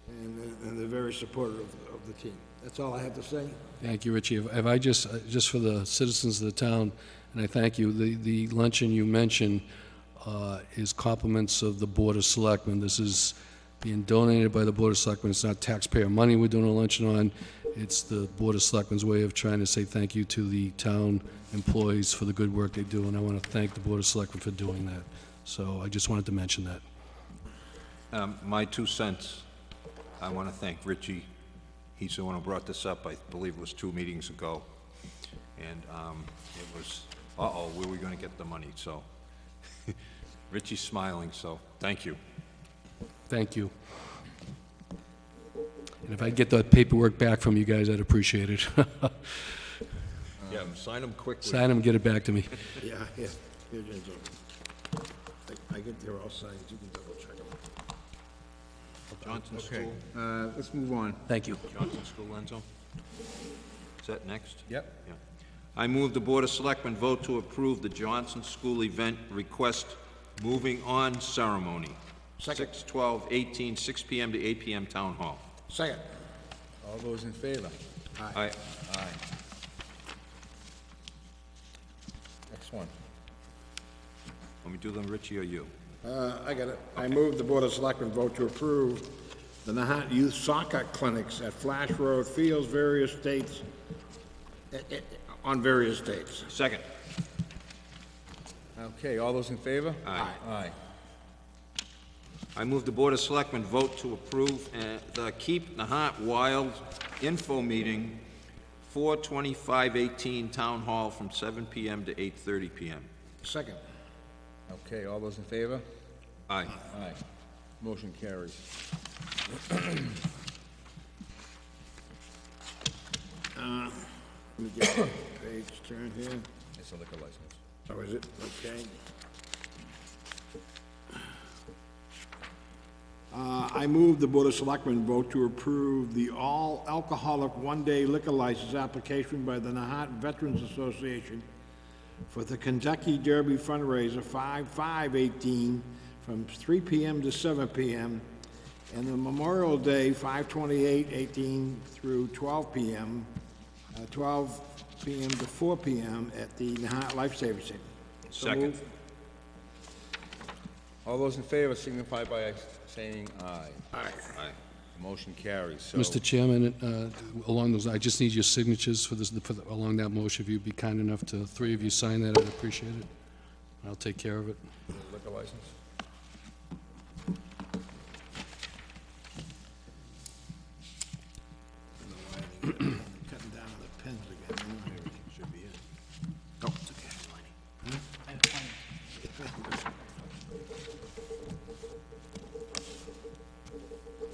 And they're very supportive of the team. That's all I have to say. Thank you, Richie. If I just for the citizens of the town, and I thank you, the luncheon you mentioned is compliments of the Board of Selectmen. This is being donated by the Board of Selectmen. It's not taxpayer money we're doing a luncheon on. It's the Board of Selectmen's way of trying to say thank you to the town employees for the good work they do, and I want to thank the Board of Selectmen for doing that. So I just wanted to mention that. My 2 cents, I want to thank Richie. He's the one who brought this up, I believe it was 2 meetings ago. And it was, where are we going to get the money? So Richie's smiling, so thank you. Thank you. And if I get that paperwork back from you guys, I'd appreciate it. Yeah, sign them quickly. Sign them, get it back to me. Yeah, here, James. I get there all signed, you can double check them. Johnson Okay, School, let's move on. Thank you. Johnson School, Lenzo? Is that next? Yep. Yeah. I move the Board of Selectmen vote to approve the Johnson School event request moving on ceremony. Second. 6/12/18, 6 p.m. to 8 p.m. Town Hall. Second. All those in favor? Aye. Aye. Next one. Want me to do them, Richie, or you? I got it. I move the Board of Selectmen vote to approve the Nahant Youth Soccer Clinics at Flash Road Fields, various dates, on various dates. Second. Okay, all those in favor? Aye. Aye. I move the Board of Selectmen vote to approve the Keep Nahant Wild info meeting, 4/25/18, Town Hall, from 7 p.m. to 8:30 p.m. Second. Okay, all those in favor? Aye. Aye. Motion carries. Let me get the page turned here. It's a liquor license. Oh, is it? Okay. I move the Board of Selectmen vote to approve the all-alcoholic one-day liquor license application by the Nahant Veterans Association for the Kentucky Derby fundraiser 5/5/18 from 3 p.m. to 7 p.m. and the Memorial Day 5/28/18 through 12 p.m. 12 PM to 4 PM at the Nahant Life Saving Center. So Second. moved. All those in favor signify by saying aye. Aye. Motion carries, so... Mr. Chairman, along those, I just need your signatures for this, along that motion. If you'd be kind enough to, three of you sign that, I'd appreciate it. I'll take care of it. Liquor license? Cutting down on the pens again. I know everything should be in. Oh, it's okay.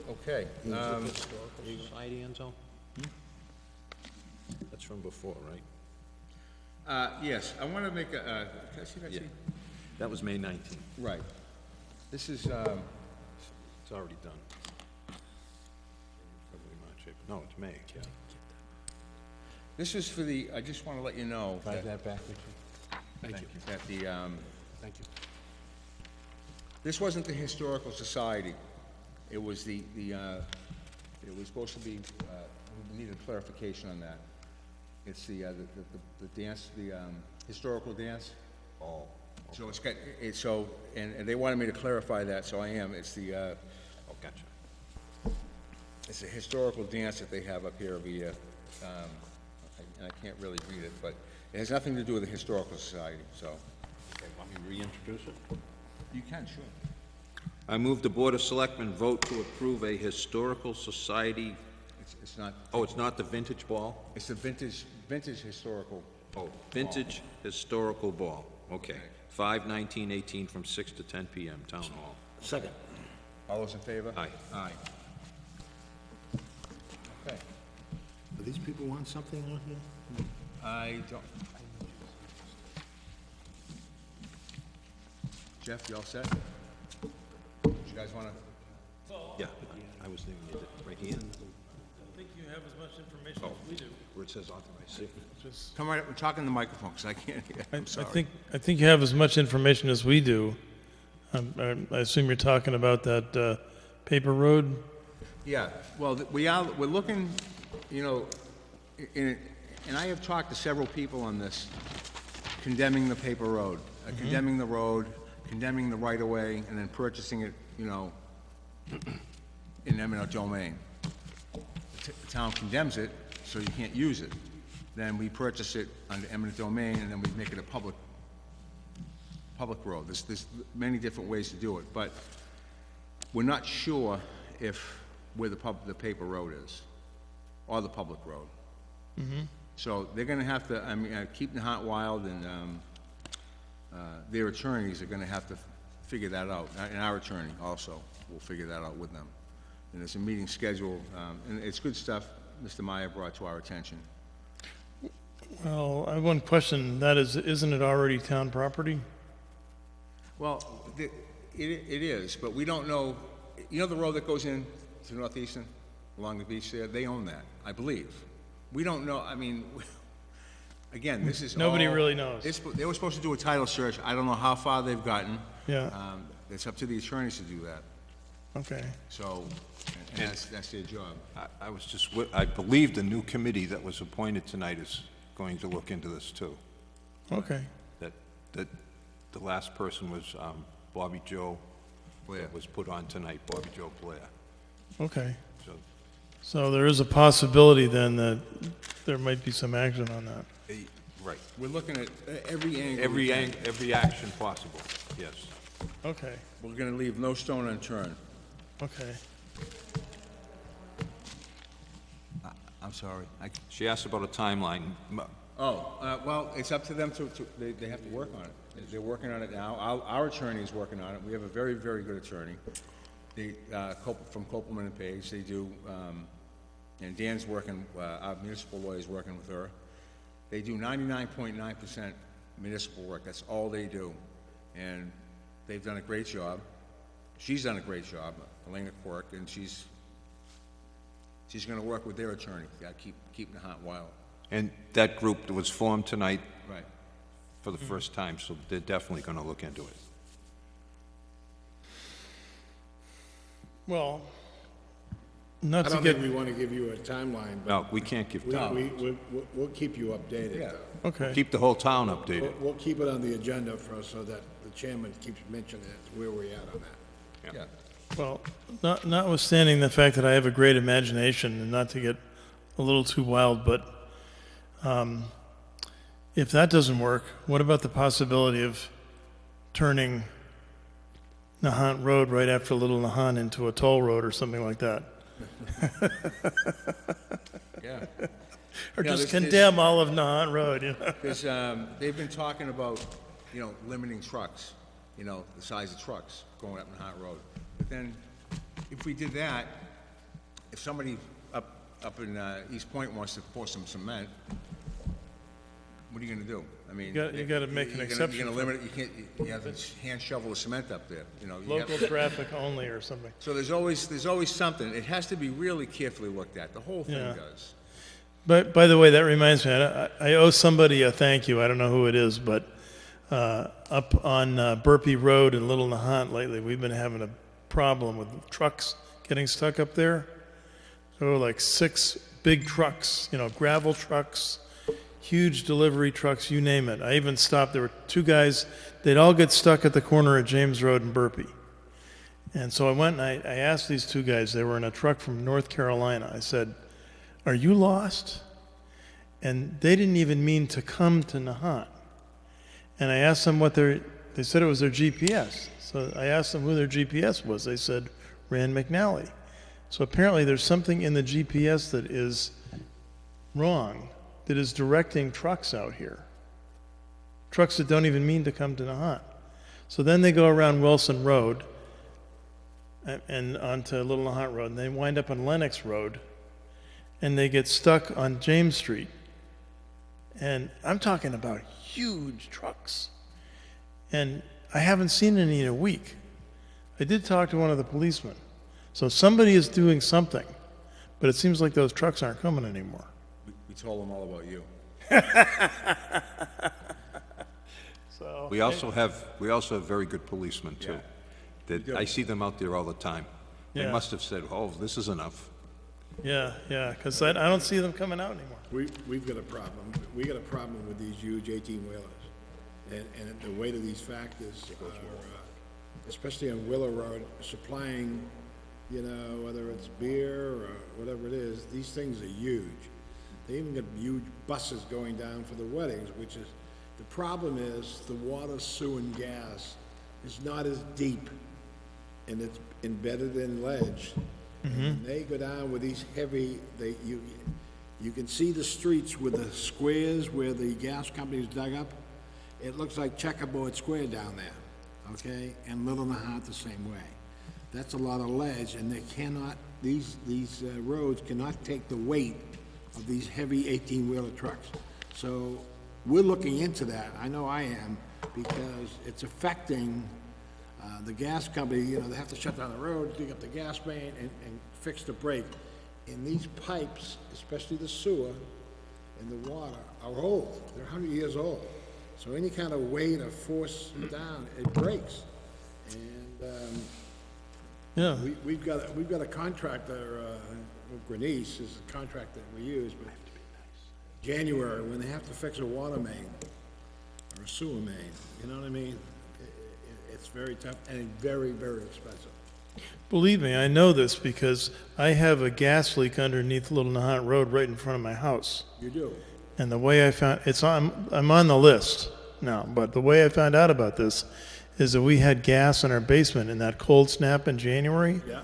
Okay, Historical Society, Enzo? That's from before, right? yes, I want to make a, can I see that Yeah. sheet? That was May 19th. Right. This is, It's already done. February, March, April. No, it's May. Yeah. this is for the, I just want to let you know Try that, that back, Richard. Thank you. that the, Thank you. this wasn't the Historical Society. It was it was supposed to be, we needed clarification on that. It's the dance, the historical dance. Oh. So it's got, and they wanted me to clarify that, so I am. It's the, Oh, gotcha. it's a historical dance that they have up here every year. And I can't really read it, but it has nothing to do with the Historical Society, so. Okay, want me to reintroduce it? You can, sure. I move the Board of Selectmen vote to approve a historical society, It's not, oh, it's not the vintage ball? it's the vintage historical. Oh, vintage historical ball, okay. 5/19/18 from 6 to 10 PM, Town Hall. Second. All those in favor? Aye. Aye. Okay. Do these people want something on here? I don't. Jeff, you all set? You guys wanna? Yeah, I was thinking you did it right here, I think you have as much information as we do. where it says authorized signature. Just, Come right up and talk in the microphone, because I can't hear. I'm I sorry. think you have as much information as we do. I assume you're talking about that paper road? Yeah, well, we're looking, you know, and I have talked to several people on this, condemning the paper road, condemning the road, condemning the right-of-way, and then purchasing it, you know, in eminent domain. The town condemns it, so you can't use it. Then we purchase it under eminent domain, and then we make it a public road. There's many different ways to do it, but we're not sure where the paper road is, or the public road. So they're gonna have to, I mean, keep Nahant Wild and, their attorneys are gonna have to figure that out, and our attorney also will figure that out with them. And there's a meeting scheduled, and it's good stuff Mr. Meyer brought to our attention. Well, I have one question, that is, isn't it already town property? Well, it is, but we don't know, you know the road that goes in to Northeastern, along the beach there? They own that, I believe. We don't know, I mean, again, this is Nobody all- really knows. They were supposed to do a title search, I don't know how far they've gotten. Yeah. It's up to the attorneys to do that, Okay. so, and that's their job. I was just, I believe the new committee that was appointed tonight is going to look into this too. Okay. That the last person was Bobby Joe, Blair. that was put on tonight, Bobby Joe Blair. Okay. So, So there is a possibility then that there might be some action on that. right. We're looking at every angle. we can. Every action possible, yes. Okay, We're gonna leave no stone unturned. okay. I'm sorry. She asked about a timeline. Well, it's up to them they have to work on it. They're working on it now. Our attorney is working on it. We have a very, very good attorney. From Copeland and Page, they do, and Dan's working, our municipal lawyer's working with her. They do 99.9% municipal work. That's all they do. And they've done a great job. She's done a great job, Elena Quirk, and she's gonna work with their attorney. Keep Nahant Wild. And that group that was formed tonight Right. for the first time, so they're definitely going to look into it. Well, not I to don't get, think we want to give you a timeline, but No, we can't give time. we'll keep you updated. Yeah. okay. Keep the whole town updated. We'll keep it on the agenda so that the chairman keeps mentioning it, where we're at on that. Yeah. Well, notwithstanding the fact that I have a great imagination, and not to get a little too wild, but if that doesn't work, what about the possibility of turning Nahant Road right after Little Nahant into a toll road or something like that? Yeah. Or Yeah, just there's- condemn all of Nahant Road, you know? Because they've been talking about, limiting trucks, the size of trucks going up Nahant Road. But then, if we did that, if somebody up in East Point wants to pour some cement, what are you gonna do? I mean... You gotta make an exception You're gonna limit it, you have to hand shovel the cement up there, you have- Local traffic only or something. So there's always something. It has to be really carefully looked at. The whole thing Yeah. does. But, by the way, that reminds me, I owe somebody a thank you. I don't know who it is, but up on Burpee Road in Little Nahant lately, we've been having a problem with trucks getting stuck up there. There were like 6 big trucks, gravel trucks, huge delivery trucks, you name it. I even stopped. There were 2 guys. They'd all get stuck at the corner of James Road and Burpee. And so I went and I asked these 2 guys. They were in a truck from North Carolina. I said, "Are you lost?" And they didn't even mean to come to Nahant. And I asked them they said it was their GPS. So I asked them who their GPS was. They said Rand McNally. So apparently there's something in the GPS that is wrong, that is directing trucks out here. Trucks that don't even mean to come to Nahant. So then they go around Wilson Road and onto Little Nahant Road, and they wind up on Lenox Road, and they get stuck on James Street. And I'm talking about huge trucks. And I haven't seen any in a week. I did talk to one of the policemen. So somebody is doing something, but it seems like those trucks aren't coming anymore. We told them all about you. So We also have very good policemen, too. I see them out there all the time. They Yeah. must have said, oh, this is enough. yeah, because I don't see them coming out anymore. We've got a problem. We got a problem with these huge 18-wheelers. And the weight of these factors are, especially on Willow Road, supplying, whether it's beer or whatever it is, these things are huge. They even got huge buses going down for the weddings, which is, the problem is the water, sewer, and gas is not as deep, and it's embedded in ledge. And they go down with these heavy, you can see the streets with the squares where the gas companies dug up. It looks like checkerboard square down there, okay? And Little Nahant the same way. That's a lot of ledge, and they cannot, these roads cannot take the weight of these heavy 18-wheeler trucks. So we're looking into that, I know I am, because it's affecting the gas company. They have to shut down the road, dig up the gas main, and fix the break. And these pipes, especially the sewer and the water, are old. They're 100 years old. So any kind of weight or force down, it breaks. And Yeah. we've got a contractor, Grenice is the contractor we use, but January, when they have to fix a water main or a sewer main, you know what I mean? It's very tough and very, very expensive. Believe me, I know this because I have a gas leak underneath Little Nahant Road right in front of my house. You do? And the way I found I'm on the list now, but the way I found out about this is that we had gas in our basement in that cold snap in January. Yeah.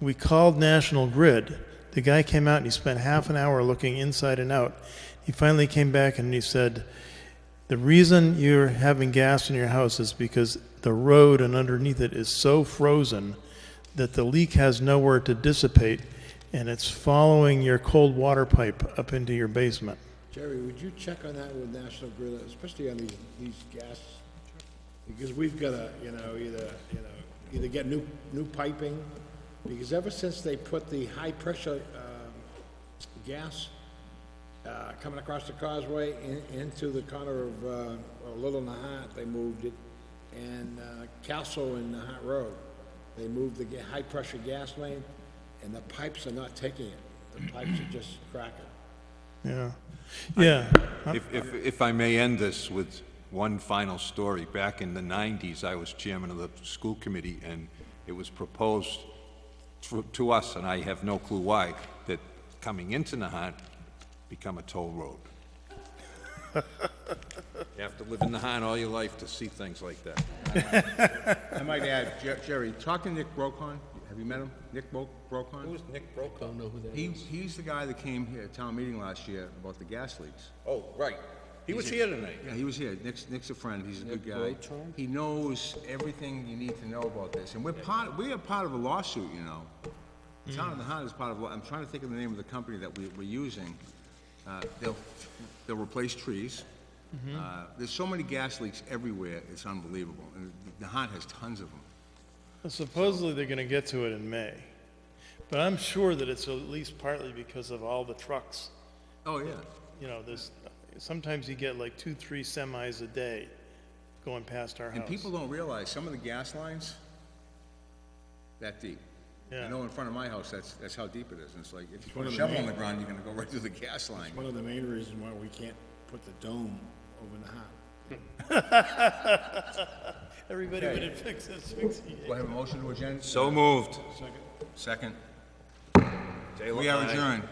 We called National Grid. The guy came out and he spent half an hour looking inside and out. He finally came back and he said, the reason you're having gas in your house is because the road and underneath it is so frozen that the leak has nowhere to dissipate, and it's following your cold water pipe up into your basement. Jerry, would you check on that with National Grid, especially on these gas? Because we've got to, either get new piping, because ever since they put the high pressure gas coming across the causeway into the corner of Little Nahant, they moved it, and Castle and Nahant Road, they moved the high pressure gas main, and the pipes are not taking it. The pipes are just cracking. Yeah. Yeah. If I may end this with one final story. Back in the 90s, I was chairman of the school committee, and it was proposed to us, and I have no clue why, that coming into Nahant become a toll road. You have to live in Nahant all your life to see things like that. I might add, Jerry, talk to Nick Brocon. Have you met him? Nick Brocon? Who's Nick Brokaw? Don't know who that is. He's the guy that came here at town meeting last year about the gas leaks. Oh, right. He was here tonight. Yeah, he was here. Nick's a friend. He's a good guy. He knows everything you need to know about this. And we are part of a lawsuit, you know. The town of Nahant is part of, I'm trying to think of the name of the company that we're using. They'll replace trees. There's so many gas leaks everywhere, it's unbelievable. And Nahant has tons of them. Supposedly they're gonna get to it in May. But I'm sure that it's at least partly because of all the trucks. Oh, yeah. You know, sometimes you get like 2-3 semis a day going past our house. And people don't realize some of the gas lines, that deep. Yeah. I know in front of my house, that's how deep it is. And it's like, if you one put a of the shovel main- on the ground, you're gonna go right through the gas line. One of the main reasons why we can't put the dome over Nahant. Everybody would have fixed asphyxiate. Do I have a motion to adjourn? So moved. Second. Taylor, We are aye. adjourned.